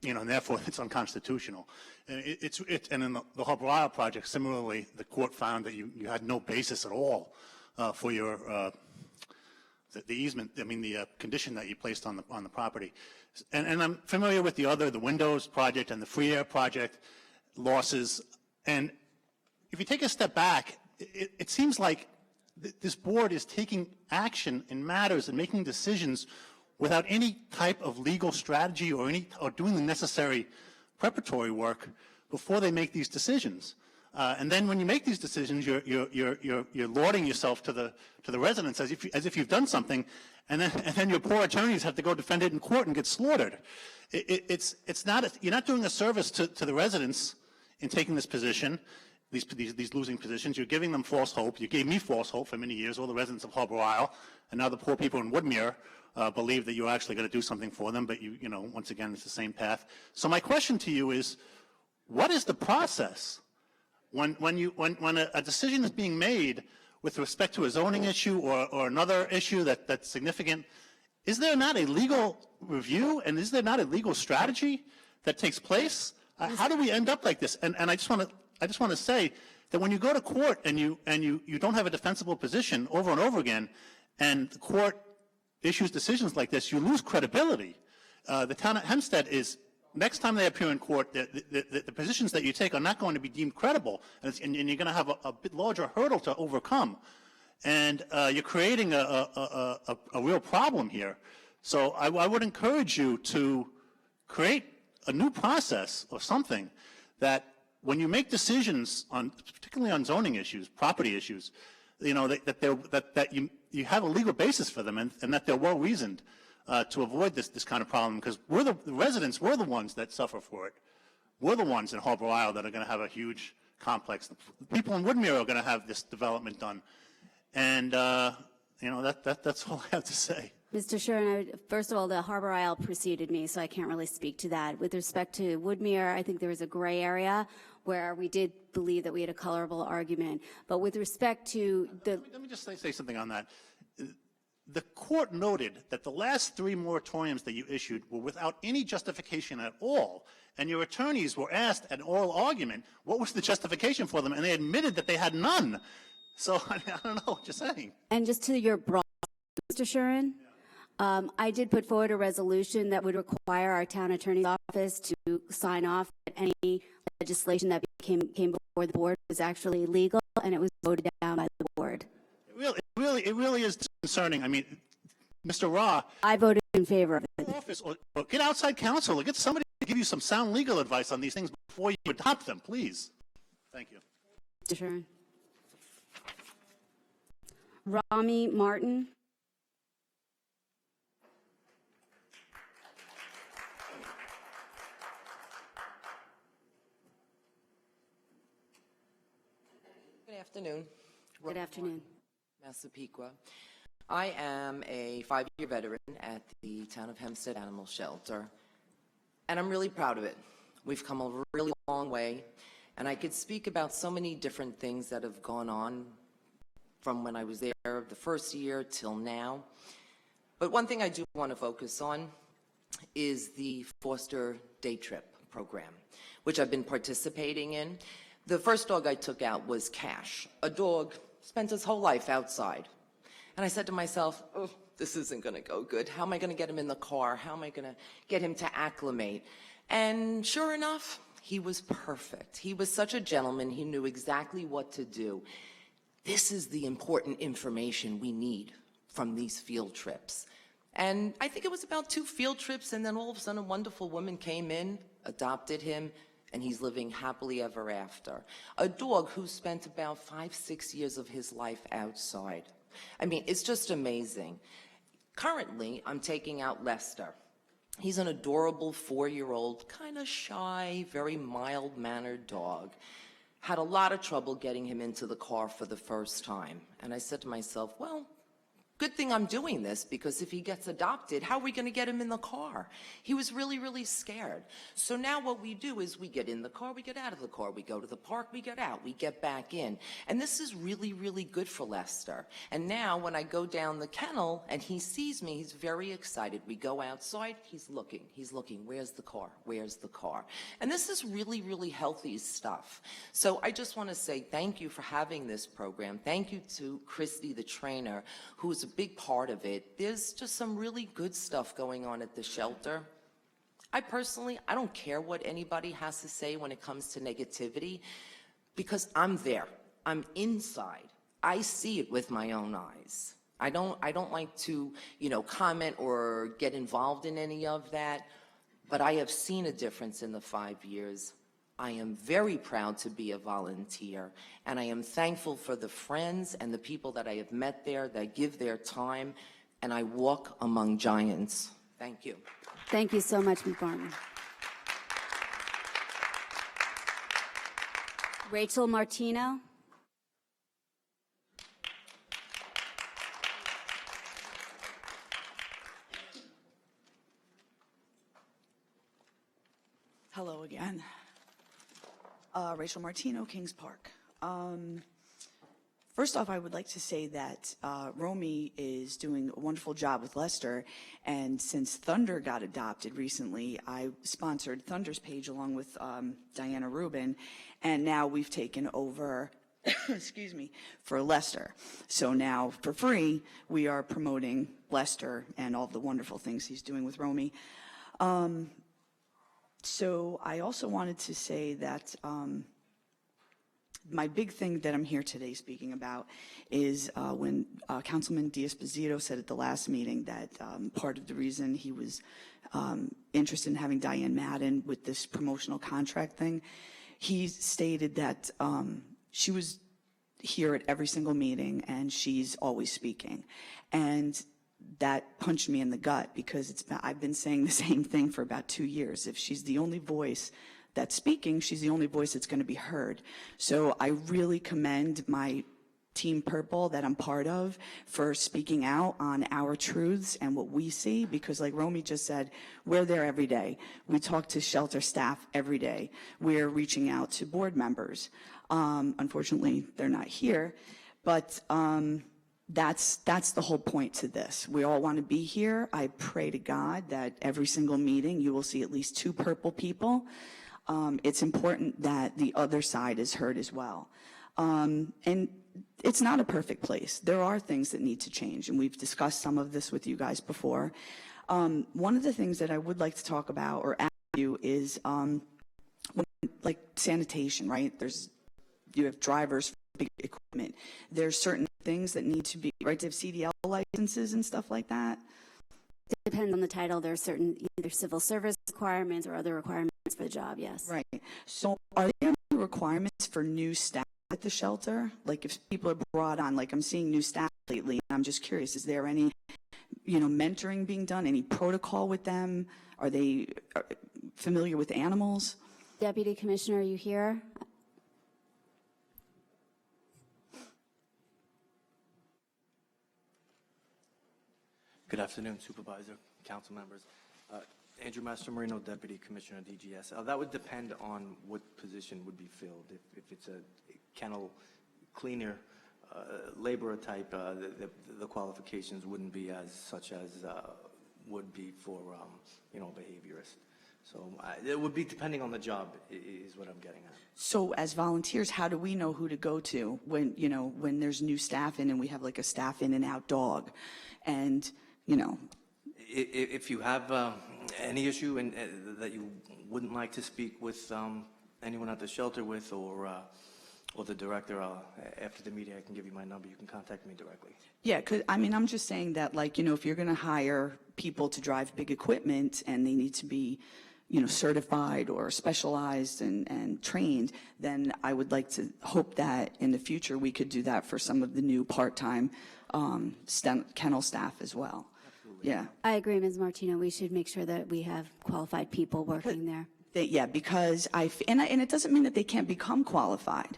therefore it's unconstitutional. And in the Harbor Isle project, similarly, the court found that you had no basis at all for your the easement. I mean, the condition that you placed on the property. And I'm familiar with the Windows project and the Free Air project losses. And if you take a step back, it seems like this board is taking action in matters and making decisions without any type of legal strategy or doing the necessary preparatory work before they make these decisions. And then when you make these decisions, you're lauding yourself to the residents as if you've done something, and then your poor attorneys have to go defend it in court and get slaughtered. You're not doing a service to the residents in taking this position, these losing positions. You're giving them false hope. You gave me false hope for many years, all the residents of Harbor Isle, and now the poor people in Woodmere believe that you're actually going to do something for them, but once again, it's the same path. So my question to you is, what is the process when a decision is being made with respect to a zoning issue or another issue that's significant? Is there not a legal review, and is there not a legal strategy that takes place? How do we end up like this? And I just want to say that when you go to court and you don't have a defensible position over and over again, and the court issues decisions like this, you lose credibility. The town of Hempstead is, next time they appear in court, the positions that you take are not going to be deemed credible, and you're going to have a bit larger hurdle to overcome. And you're creating a real problem here. So I would encourage you to create a new process or something that when you make decisions particularly on zoning issues, property issues, that you have a legal basis for them, and that they're well reasoned to avoid this kind of problem, because the residents, we're the ones that suffer for it. We're the ones in Harbor Isle that are going to have a huge complex. The people in Woodmere are going to have this development done, and that's all I have to say. Mr. Sherman, first of all, the Harbor Isle preceded me, so I can't really speak to that. With respect to Woodmere, I think there was a gray area where we did believe that we had a colorable argument. But with respect to the... Let me just say something on that. The court noted that the last 3 moratoriums that you issued were without any justification at all, and your attorneys were asked at oral argument what was the justification for them, and they admitted that they had none. So, I don't know, just saying. And just to your broad, Mr. Sherman, I did put forward a resolution that would require our town attorney's office to sign off that any legislation that came before the board was actually legal, and it was voted down by the board. It really is concerning. I mean, Mr. Ra. I voted in favor of it. Office, or get outside counsel, or get somebody to give you some sound legal advice on these things before you adopt them, please. Thank you. Mr. Sherman. Rami Martin. Good afternoon. Good afternoon. Massapequa. I am a 5-year veteran at the Town of Hempstead Animal Shelter, and I'm really proud of it. We've come a really long way, and I could speak about so many different things that have gone on from when I was there the first year till now. But one thing I do want to focus on is the foster day trip program, which I've been participating in. The first dog I took out was Cash, a dog spent his whole life outside. And I said to myself, oh, this isn't going to go good. How am I going to get him in the car? How am I going to get him to acclimate? And sure enough, he was perfect. He was such a gentleman. He knew exactly what to do. This is the important information we need from these field trips. And I think it was about 2 field trips, and then all of a sudden a wonderful woman came in, adopted him, and he's living happily ever after. A dog who spent about 5-6 years of his life outside. I mean, it's just amazing. Currently, I'm taking out Lester. He's an adorable 4-year-old, kind of shy, very mild-mannered dog. Had a lot of trouble getting him into the car for the first time. And I said to myself, well, good thing I'm doing this, because if he gets adopted, how are we going to get him in the car? He was really, really scared. So now what we do is we get in the car, we get out of the car, we go to the park, we get out, we get back in. And this is really, really good for Lester. And now when I go down the kennel and he sees me, he's very excited. We go outside, he's looking, where's the car, where's the car? And this is really, really healthy stuff. So I just want to say thank you for having this program. Thank you to Christy, the trainer, who's a big part of it. There's just some really good stuff going on at the shelter. I don't care what anybody has to say when it comes to negativity, because I'm there. I'm inside. I see it with my own eyes. I don't like to, comment or get involved in any of that, but I have seen a difference in the 5 years. I am very proud to be a volunteer, and I am thankful for the friends and the people that I have met there that give their time, and I walk among giants. Thank you. Thank you so much, Ms. Barton. Rachel Martino. Hello again. Rachel Martino, Kings Park. First off, I would like to say that Romy is doing a wonderful job with Lester, and since Thunder got adopted recently, I sponsored Thunder's page along with Diana Rubin, and now we've taken over, excuse me, for Lester. So now, for free, we are promoting Lester and all the wonderful things he's doing with Romy. So I also wanted to say that my big thing that I'm here today speaking about is when Councilman D'Esposito said at the last meeting that part of the reason he was interested in having Diane Madden with this promotional contract thing, he stated that she was here at every single meeting and she's always speaking. And that punched me in the gut, because I've been saying the same thing for about 2 years. If she's the only voice that's speaking, she's the only voice that's going to be heard. So I really commend my Team Purple that I'm part of for speaking out on our truths and what we see, because like Romy just said, we're there every day. We talk to shelter staff every day. We're reaching out to board members. Unfortunately, they're not here, but that's the whole point to this. We all want to be here. I pray to God that every single meeting you will see at least 2 purple people. It's important that the other side is heard as well. And it's not a perfect place. There are things that need to change, and we've discussed some of this with you guys before. One of the things that I would like to talk about or ask you is like sanitation, right? You have drivers for big equipment. There's certain things that need to be, right, to have CDL licenses and stuff like that. It depends on the title. There are certain either civil service requirements or other requirements for the job, yes. Right. So are there any requirements for new staff at the shelter? Like if people are brought on, like I'm seeing new staff lately, and I'm just curious, is there any, mentoring being done, any protocol with them? Are they familiar with animals? Deputy Commissioner, are you here? Good afternoon, Supervisor, Council members. Andrew Mastromarino, Deputy Commissioner DGS. That would depend on what position would be filled. If it's a kennel cleaner, laborer type, the qualifications wouldn't be as such as would be for behaviorist. So it would be depending on the job is what I'm getting at. So as volunteers, how do we know who to go to when there's new staff in and we have like a staff in and out dog? And, If you have any issue and that you wouldn't like to speak with anyone at the shelter with or the director, after the meeting, I can give you my number. You can contact me directly. Yeah, because I'm just saying that, if you're going to hire people to drive big equipment and they need to be, certified or specialized and trained, then I would like to hope that in the future we could do that for some of the new part-time kennel staff as well. Absolutely. Yeah. I agree, Ms. Martino. We should make sure that we have qualified people working there. Yeah, because and it doesn't mean that they can't become qualified,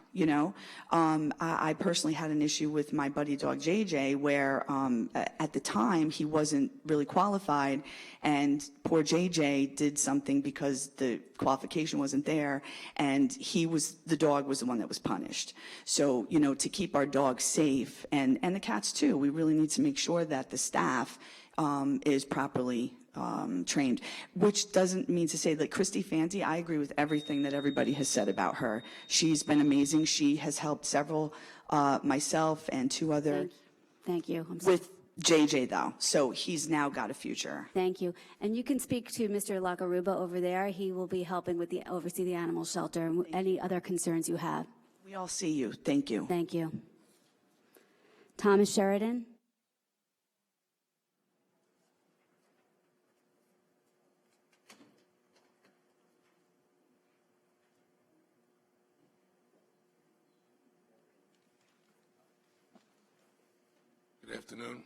I personally had an issue with my buddy dog JJ where at the time he wasn't really qualified, and poor JJ did something because the qualification wasn't there, and the dog was the one that was punished. So, to keep our dogs safe and the cats too, we really need to make sure that the staff is properly trained, which doesn't mean to say that Christy Fanti, I agree with everything that everybody has said about her. She's been amazing. She has helped several, myself and 2 other. Thank you. With JJ though, so he's now got a future. Thank you. And you can speak to Mr. Lacaruba over there. He will be helping with oversee the animal shelter and any other concerns you have. We all see you. Thank you. Thank you. Thomas Sheridan. Good afternoon.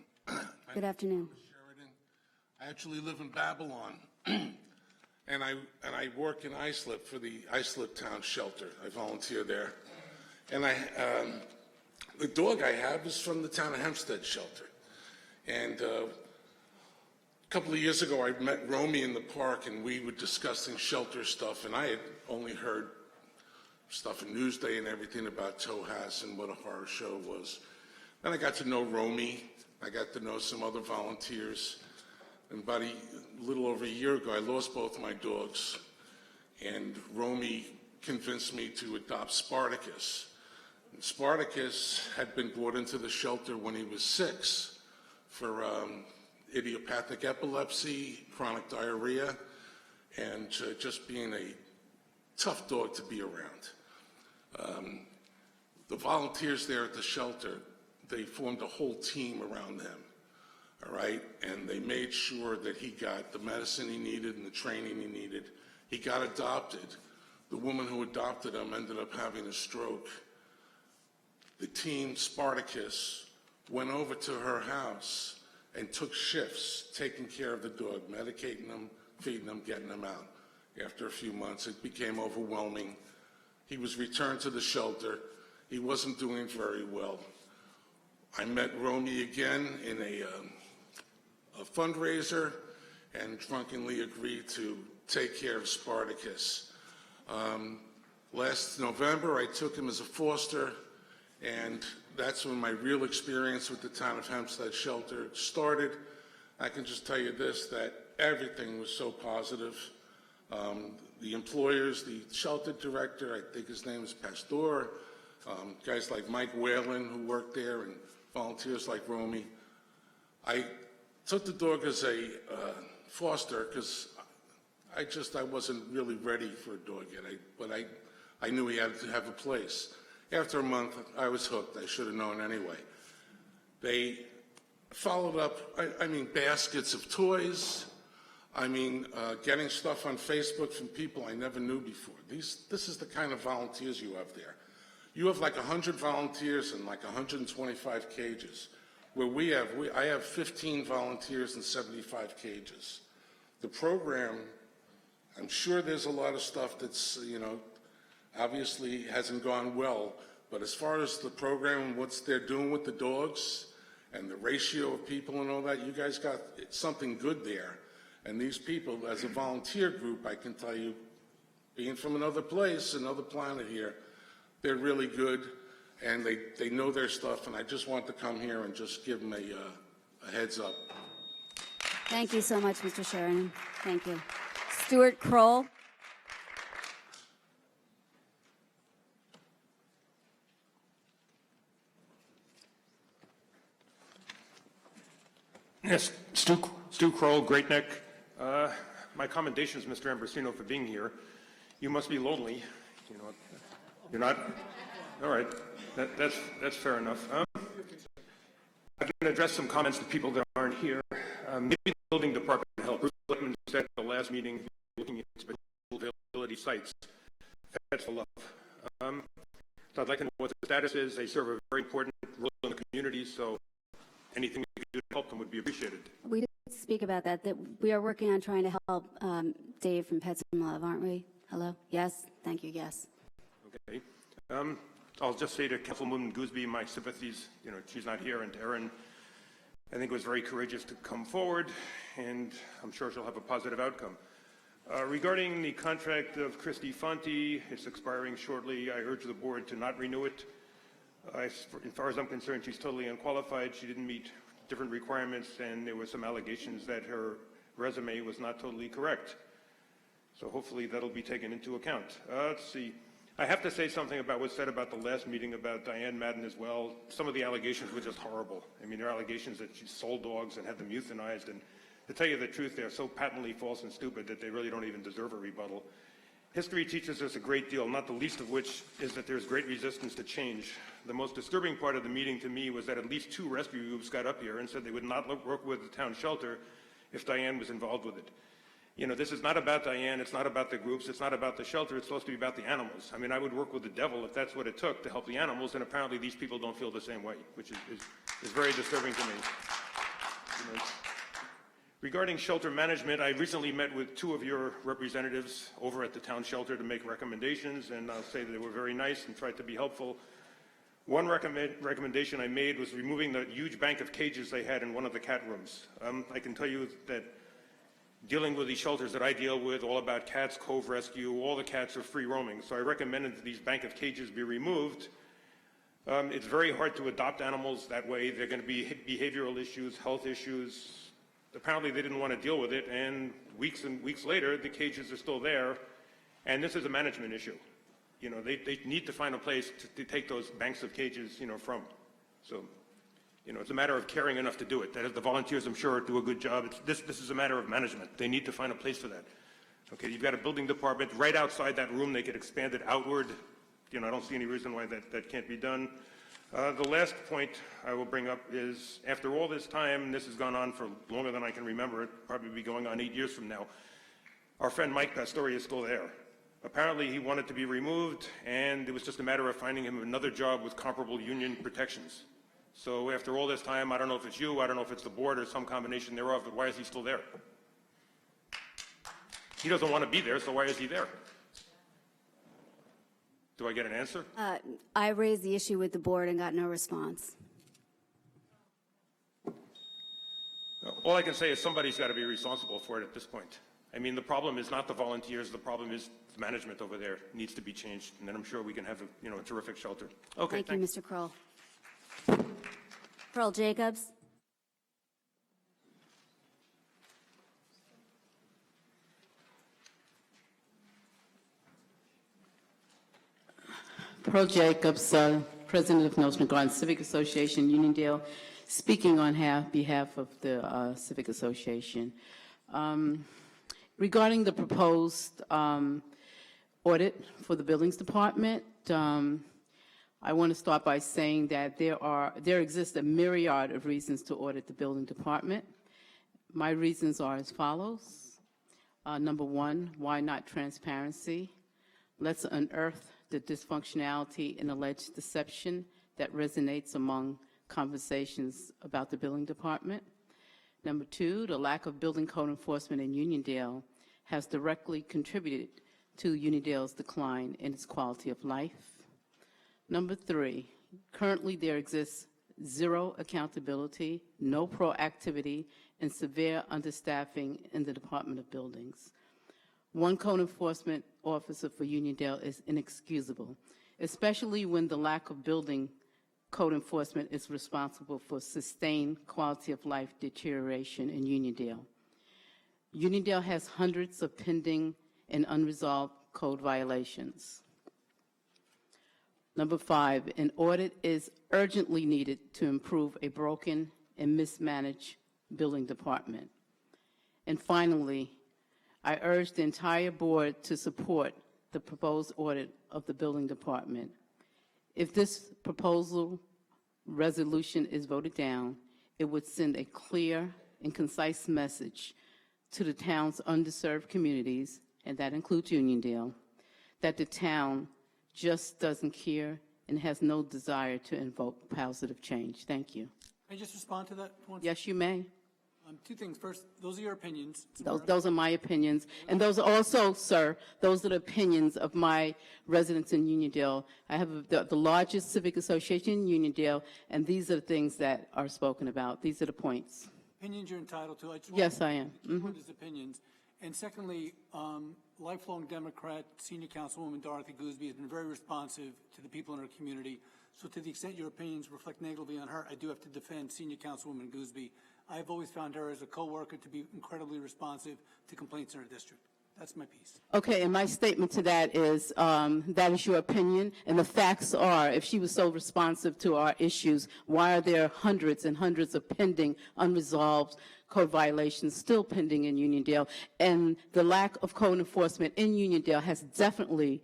Good afternoon. Sheridan. I actually live in Babylon, and I work in Islip for the Islip Town Shelter. I volunteer there, and the dog I have is from the town of Hempstead Shelter. And a couple of years ago, I met Romy in the park, and we were discussing shelter stuff, and I had only heard stuff in Newsday and everything about TOH and what a horror show was. Then I got to know Romy. I got to know some other volunteers. And about a little over a year ago, I lost both my dogs. And Romy convinced me to adopt Spartacus. And Spartacus had been brought into the shelter when he was 6 for idiopathic epilepsy, chronic diarrhea, and just being a tough dog to be around. The volunteers there at the shelter, they formed a whole team around him, all right? And they made sure that he got the medicine he needed and the training he needed. He got adopted. The woman who adopted him ended up having a stroke. The team, Spartacus, went over to her house and took shifts, taking care of the dog, medicating him, feeding him, getting him out. After a few months, it became overwhelming. He was returned to the shelter. He wasn't doing very well. I met Romy again in a fundraiser and drunkenly agreed to take care of Spartacus. Last November, I took him as a foster, and that's when my real experience with the town of Hempstead shelter started. I can just tell you this, that everything was so positive. The employers, the shelter director, I think his name is Pastor, guys like Mike Whalen who worked there, and volunteers like Romy. I took the dog as a foster because I wasn't really ready for a dog yet, but I knew he had to have a place. After a month, I was hooked. I should have known anyway. They followed up, I mean, baskets of toys. I mean, getting stuff on Facebook from people I never knew before. This is the kind of volunteers you have there. You have like 100 volunteers and like 125 cages. Where I have 15 volunteers and 75 cages. The program, I'm sure there's a lot of stuff that's, obviously hasn't gone well, but as far as the program and what they're doing with the dogs and the ratio of people and all that, you guys got something good there. And these people, as a volunteer group, I can tell you, being from another place, another planet here, they're really good, and they know their stuff, and I just want to come here and just give them a heads up. Thank you so much, Mr. Sheridan. Thank you. Stuart Kroll. Yes, Stu Kroll, Great Neck. My commendations, Mr. Ambrosino, for being here. You must be lonely. You're not? All right, that's fair enough. I'm going to address some comments to people that aren't here. Maybe the building department can help. Bruce Lippman said at the last meeting, looking at special availability sites. That's for love. So I'd like to know what the status is. They serve a very important role in the community, so anything we could do to help them would be appreciated. We did speak about that we are working on trying to help Dave from Pets and Love, aren't we? Hello? Yes? Thank you, yes. Okay. I'll just say to Councilwoman Gooseby, my sympathies, she's not here, and to Erin, I think it was very courageous to come forward, and I'm sure she'll have a positive outcome. Regarding the contract of Christy Fonte, it's expiring shortly. I urge the board to not renew it. As far as I'm concerned, she's totally unqualified. She didn't meet different requirements, and there were some allegations that her resume was not totally correct. So hopefully that'll be taken into account. Let's see. I have to say something about what's said about the last meeting about Diane Madden as well. Some of the allegations were just horrible. I mean, there are allegations that she sold dogs and had them euthanized, and to tell you the truth, they're so patently false and stupid that they really don't even deserve a rebuttal. History teaches us a great deal, not the least of which is that there's great resistance to change. The most disturbing part of the meeting to me was that at least 2 rescue groups got up here and said they would not work with the town shelter if Diane was involved with it. This is not about Diane, it's not about the groups, it's not about the shelter, it's supposed to be about the animals. I mean, I would work with the devil if that's what it took to help the animals, and apparently these people don't feel the same way, which is very disturbing to me. Regarding shelter management, I recently met with 2 of your representatives over at the town shelter to make recommendations, and I'll say that they were very nice and tried to be helpful. One recommendation I made was removing the huge bank of cages they had in one of the cat rooms. I can tell you that dealing with these shelters that I deal with, all about cats, Cove Rescue, all the cats are free roaming. So I recommended that these bank of cages be removed. It's very hard to adopt animals that way. They're going to be behavioral issues, health issues. Apparently they didn't want to deal with it, and weeks later, the cages are still there, and this is a management issue. They need to find a place to take those banks of cages, from. So, it's a matter of caring enough to do it. The volunteers, I'm sure, do a good job. This is a matter of management. They need to find a place for that. Okay, you've got a building department right outside that room. They could expand it outward. I don't see any reason why that can't be done. The last point I will bring up is, after all this time, and this has gone on for longer than I can remember, it probably be going on 8 years from now, our friend Mike Pastore is still there. Apparently he wanted to be removed, and it was just a matter of finding him another job with comparable union protections. So after all this time, I don't know if it's you, I don't know if it's the board or some combination thereof, but why is he still there? He doesn't want to be there, so why is he there? Do I get an answer? I raised the issue with the board and got no response. All I can say is somebody's got to be responsible for it at this point. I mean, the problem is not the volunteers. The problem is the management over there needs to be changed, and then I'm sure we can have a terrific shelter. Okay, Thank you, Mr. Kroll. Pearl Jacobs. Pearl Jacobs, President of Nostrand Garden Civic Association, Uniondale, speaking on behalf of the Civic Association. Regarding the proposed audit for the Buildings Department, I want to start by saying that there exists a myriad of reasons to audit the Building Department. My reasons are as follows. Number one, why not transparency? Let's unearth the dysfunctionality and alleged deception that resonates among conversations about the Building Department. Number two, the lack of building code enforcement in Uniondale has directly contributed to Uniondale's decline in its quality of life. Number three, currently there exists zero accountability, no proactivity, and severe understaffing in the Department of Buildings. One code enforcement officer for Uniondale is inexcusable, especially when the lack of building code enforcement is responsible for sustained quality of life deterioration in Uniondale. Uniondale has hundreds of pending and unresolved code violations. Number five, an audit is urgently needed to improve a broken and mismanaged building department. And finally, I urge the entire board to support the proposed audit of the building department. If this proposal resolution is voted down, it would send a clear and concise message to the town's underserved communities, and that includes Uniondale, that the town just doesn't care and has no desire to invoke positive change. Thank you. Can I just respond to that once? Yes, you may. Two things. First, those are your opinions. Those are my opinions. And those are also, sir, those are the opinions of my residents in Uniondale. I have the largest civic association in Uniondale, and these are the things that are spoken about. These are the points. Opinions you're entitled to. Yes, I am. His opinions. And secondly, lifelong Democrat Senior Councilwoman Dorothy Gooseby has been very responsive to the people in her community. So to the extent your opinions reflect negatively on her, I do have to defend Senior Councilwoman Gooseby. I've always found her as a co-worker to be incredibly responsive to complaints in her district. That's my piece. Okay, and my statement to that is your opinion, and the facts are, if she was so responsive to our issues, why are there hundreds and hundreds of pending, unresolved code violations still pending in Uniondale? And the lack of code enforcement in Uniondale has definitely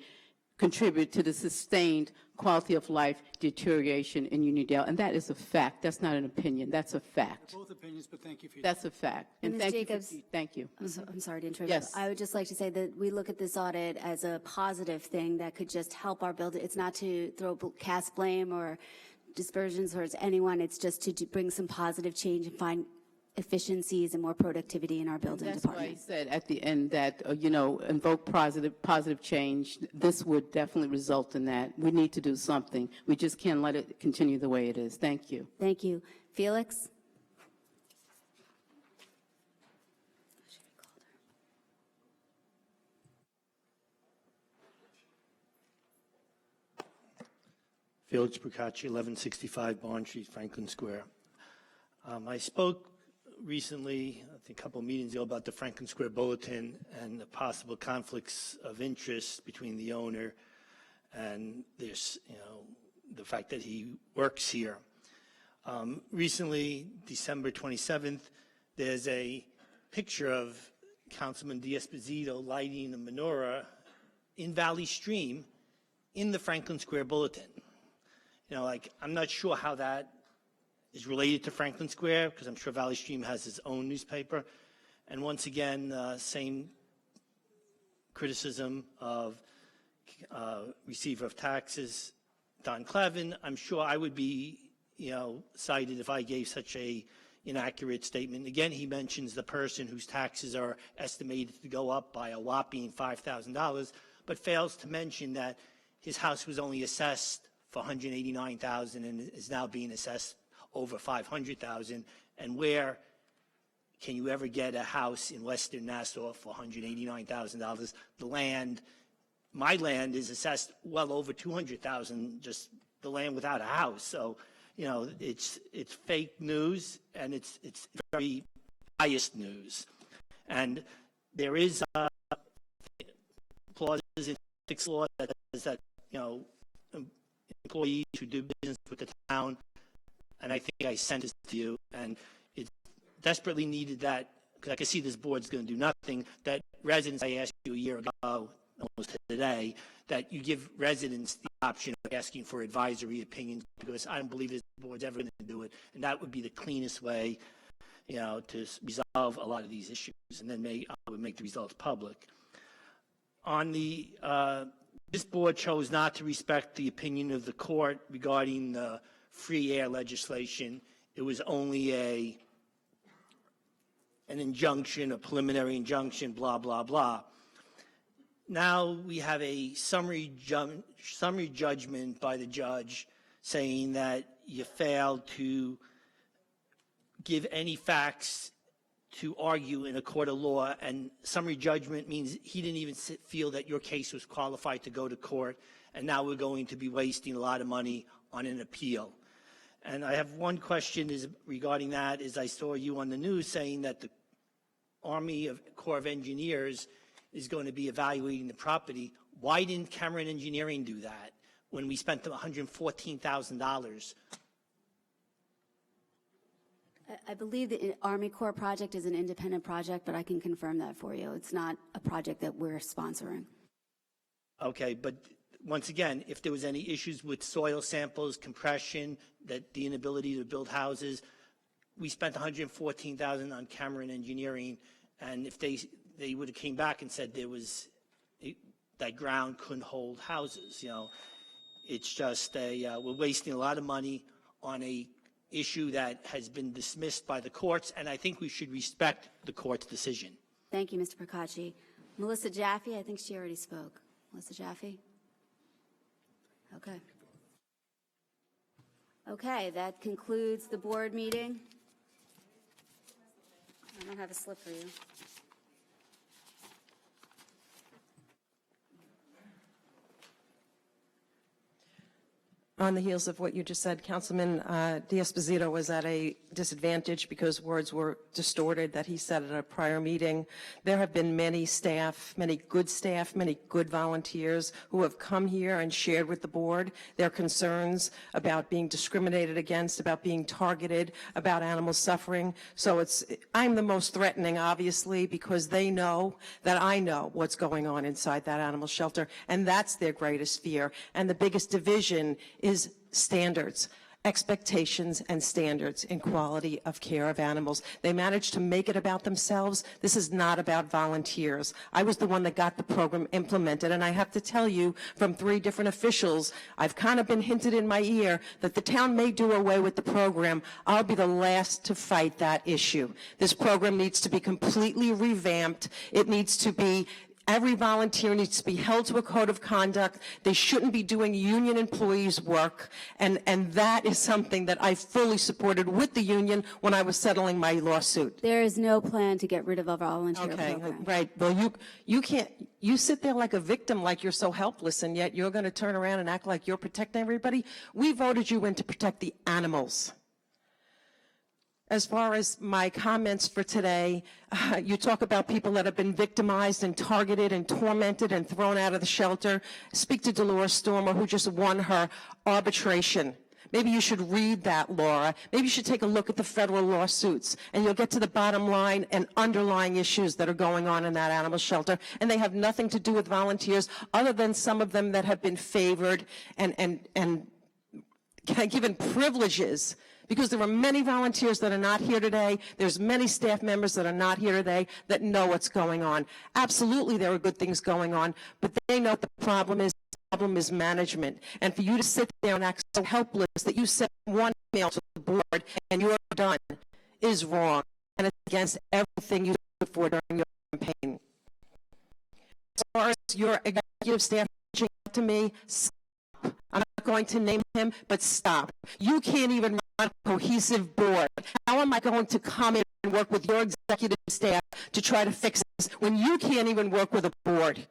contributed to the sustained quality of life deterioration in Uniondale, and that is a fact. That's not an opinion. That's a fact. Both opinions, but thank you for your That's a fact. And Ms. thank Jacobs, you. Thank you. I'm sorry to interrupt. Yes. I would just like to say that we look at this audit as a positive thing that could just help our building. It's not to cast blame or dispersions towards anyone. It's just to bring some positive change and find efficiencies and more productivity in our building department. That's why I said at the end that, invoke positive change. This would definitely result in that. We need to do something. We just can't let it continue the way it is. Thank you. Thank you. Felix? Felix Procacci, 1165 Barn Street, Franklin Square. I spoke recently, I think a couple of meetings ago, about the Franklin Square Bulletin and the possible conflicts of interest between the owner and this, the fact that he works here. Recently, December 27th, there's a picture of Councilman D'Esposito lighting a menorah in Valley Stream in the Franklin Square Bulletin. I'm not sure how that is related to Franklin Square, because I'm sure Valley Stream has its own newspaper. And once again, same criticism of receiver of taxes, Don Clevin. I'm sure I would be, cited if I gave such a inaccurate statement. Again, he mentions the person whose taxes are estimated to go up by a whopping $5,000, but fails to mention that his house was only assessed for $189,000 and is now being assessed over $500,000, and where can you ever get a house in Western Nassau for $189,000? The land, my land is assessed well over $200,000, just the land without a house. So, you know, it's fake news, and it's very biased news. And there is clauses in ethics law that says that, you know, employees who do business with the town, and I think I sent this to you, and it desperately needed that, because I can see this board's going to do nothing, that residents, I asked you a year ago, almost today, that you give residents the option of asking for advisory opinions, because I don't believe this board's ever going to do it, and that would be the cleanest way, you know, to resolve a lot of these issues, and then would make the results public. On the, this board chose not to respect the opinion of the court regarding the free air legislation. It was only an injunction, a preliminary injunction, blah, blah, blah. Now we have a summary judgment by the judge saying that you failed to give any facts to argue in a court of law, and summary judgment means he didn't even feel that your case was qualified to go to court, and now we're going to be wasting a lot of money on an appeal. And I have one question regarding that, is I saw you on the news saying that the Army Corps of Engineers is going to be evaluating the property. Why didn't Cameron Engineering do that when we spent $114,000? I believe the Army Corps project is an independent project, but I can confirm that for you. It's not a project that we're sponsoring. Okay, but once again, if there was any issues with soil samples, compression, that the inability to build houses, we spent $114,000 on Cameron Engineering, and if they would have came back and said there was that ground couldn't hold houses, you know, it's just we're wasting a lot of money on a issue that has been dismissed by the courts, and I think we should respect the court's decision. Thank you, Mr. Procacci. Melissa Jaffe, I think she already spoke. Melissa Jaffe? Okay. Okay, that concludes the board meeting. I don't have a slip for you. On the heels of what you just said, Councilman D'Esposito was at a disadvantage because words were distorted that he said at a prior meeting. There have been many staff, many good volunteers who have come here and shared with the board their concerns about being discriminated against, about being targeted, about animal suffering. So I'm the most threatening, obviously, because they know that I know what's going on inside that animal shelter, and that's their greatest fear. And the biggest division is standards, expectations and standards in quality of care of animals. They managed to make it about themselves. This is not about volunteers. I was the one that got the program implemented, and I have to tell you from 3 different officials, I've kind of been hinted in my ear that the town may do away with the program. I'll be the last to fight that issue. This program needs to be completely revamped. It needs to be Every volunteer needs to be held to a code of conduct. They shouldn't be doing union employees' work. And that is something that I fully supported with the union when I was settling my lawsuit. There is no plan to get rid of a volunteer program. Right. Well, you can't, you sit there like a victim, like you're so helpless, and yet you're going to turn around and act like you're protecting everybody. We voted you in to protect the animals. As far as my comments for today, you talk about people that have been victimized and targeted and tormented and thrown out of the shelter. Speak to Dolores Stormer, who just won her arbitration. Maybe you should read that, Laura. Maybe you should take a look at the federal lawsuits, and you'll get to the bottom line and underlying issues that are going on in that animal shelter. And they have nothing to do with volunteers, other than some of them that have been favored and given privileges. Because there are many volunteers that are not here today. There's many staff members that are not here today that know what's going on. Absolutely, there are good things going on, but they know what the problem is. The problem is management. And for you to sit there and act so helpless that you sent one email to the board and you're done is wrong. And it's against everything you stood for during your campaign. As far as your executive staff reaching out to me, stop. I'm not going to name him, but stop. You can't even run a cohesive board. How am I going to come in and work with your executive staff to try to fix this when you can't even work with a board.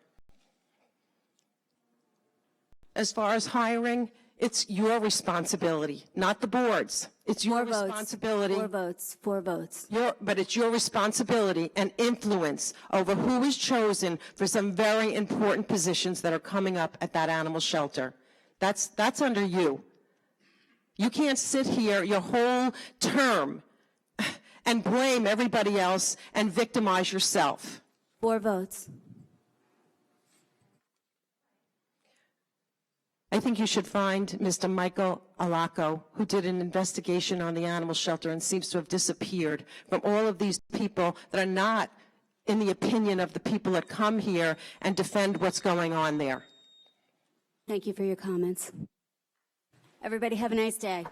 As far as hiring, it's your responsibility, not the board's. It's your responsibility. 4 votes, 4 votes. But it's your responsibility and influence over who is chosen for some very important positions that are coming up at that animal shelter. That's under you. You can't sit here your whole term and blame everybody else and victimize yourself. 4 votes. I think you should find Mr. Michael Alaco, who did an investigation on the animal shelter and seems to have disappeared from all of these people that are not in the opinion of the people that come here and defend what's going on there. Thank you for your comments. Everybody have a nice day.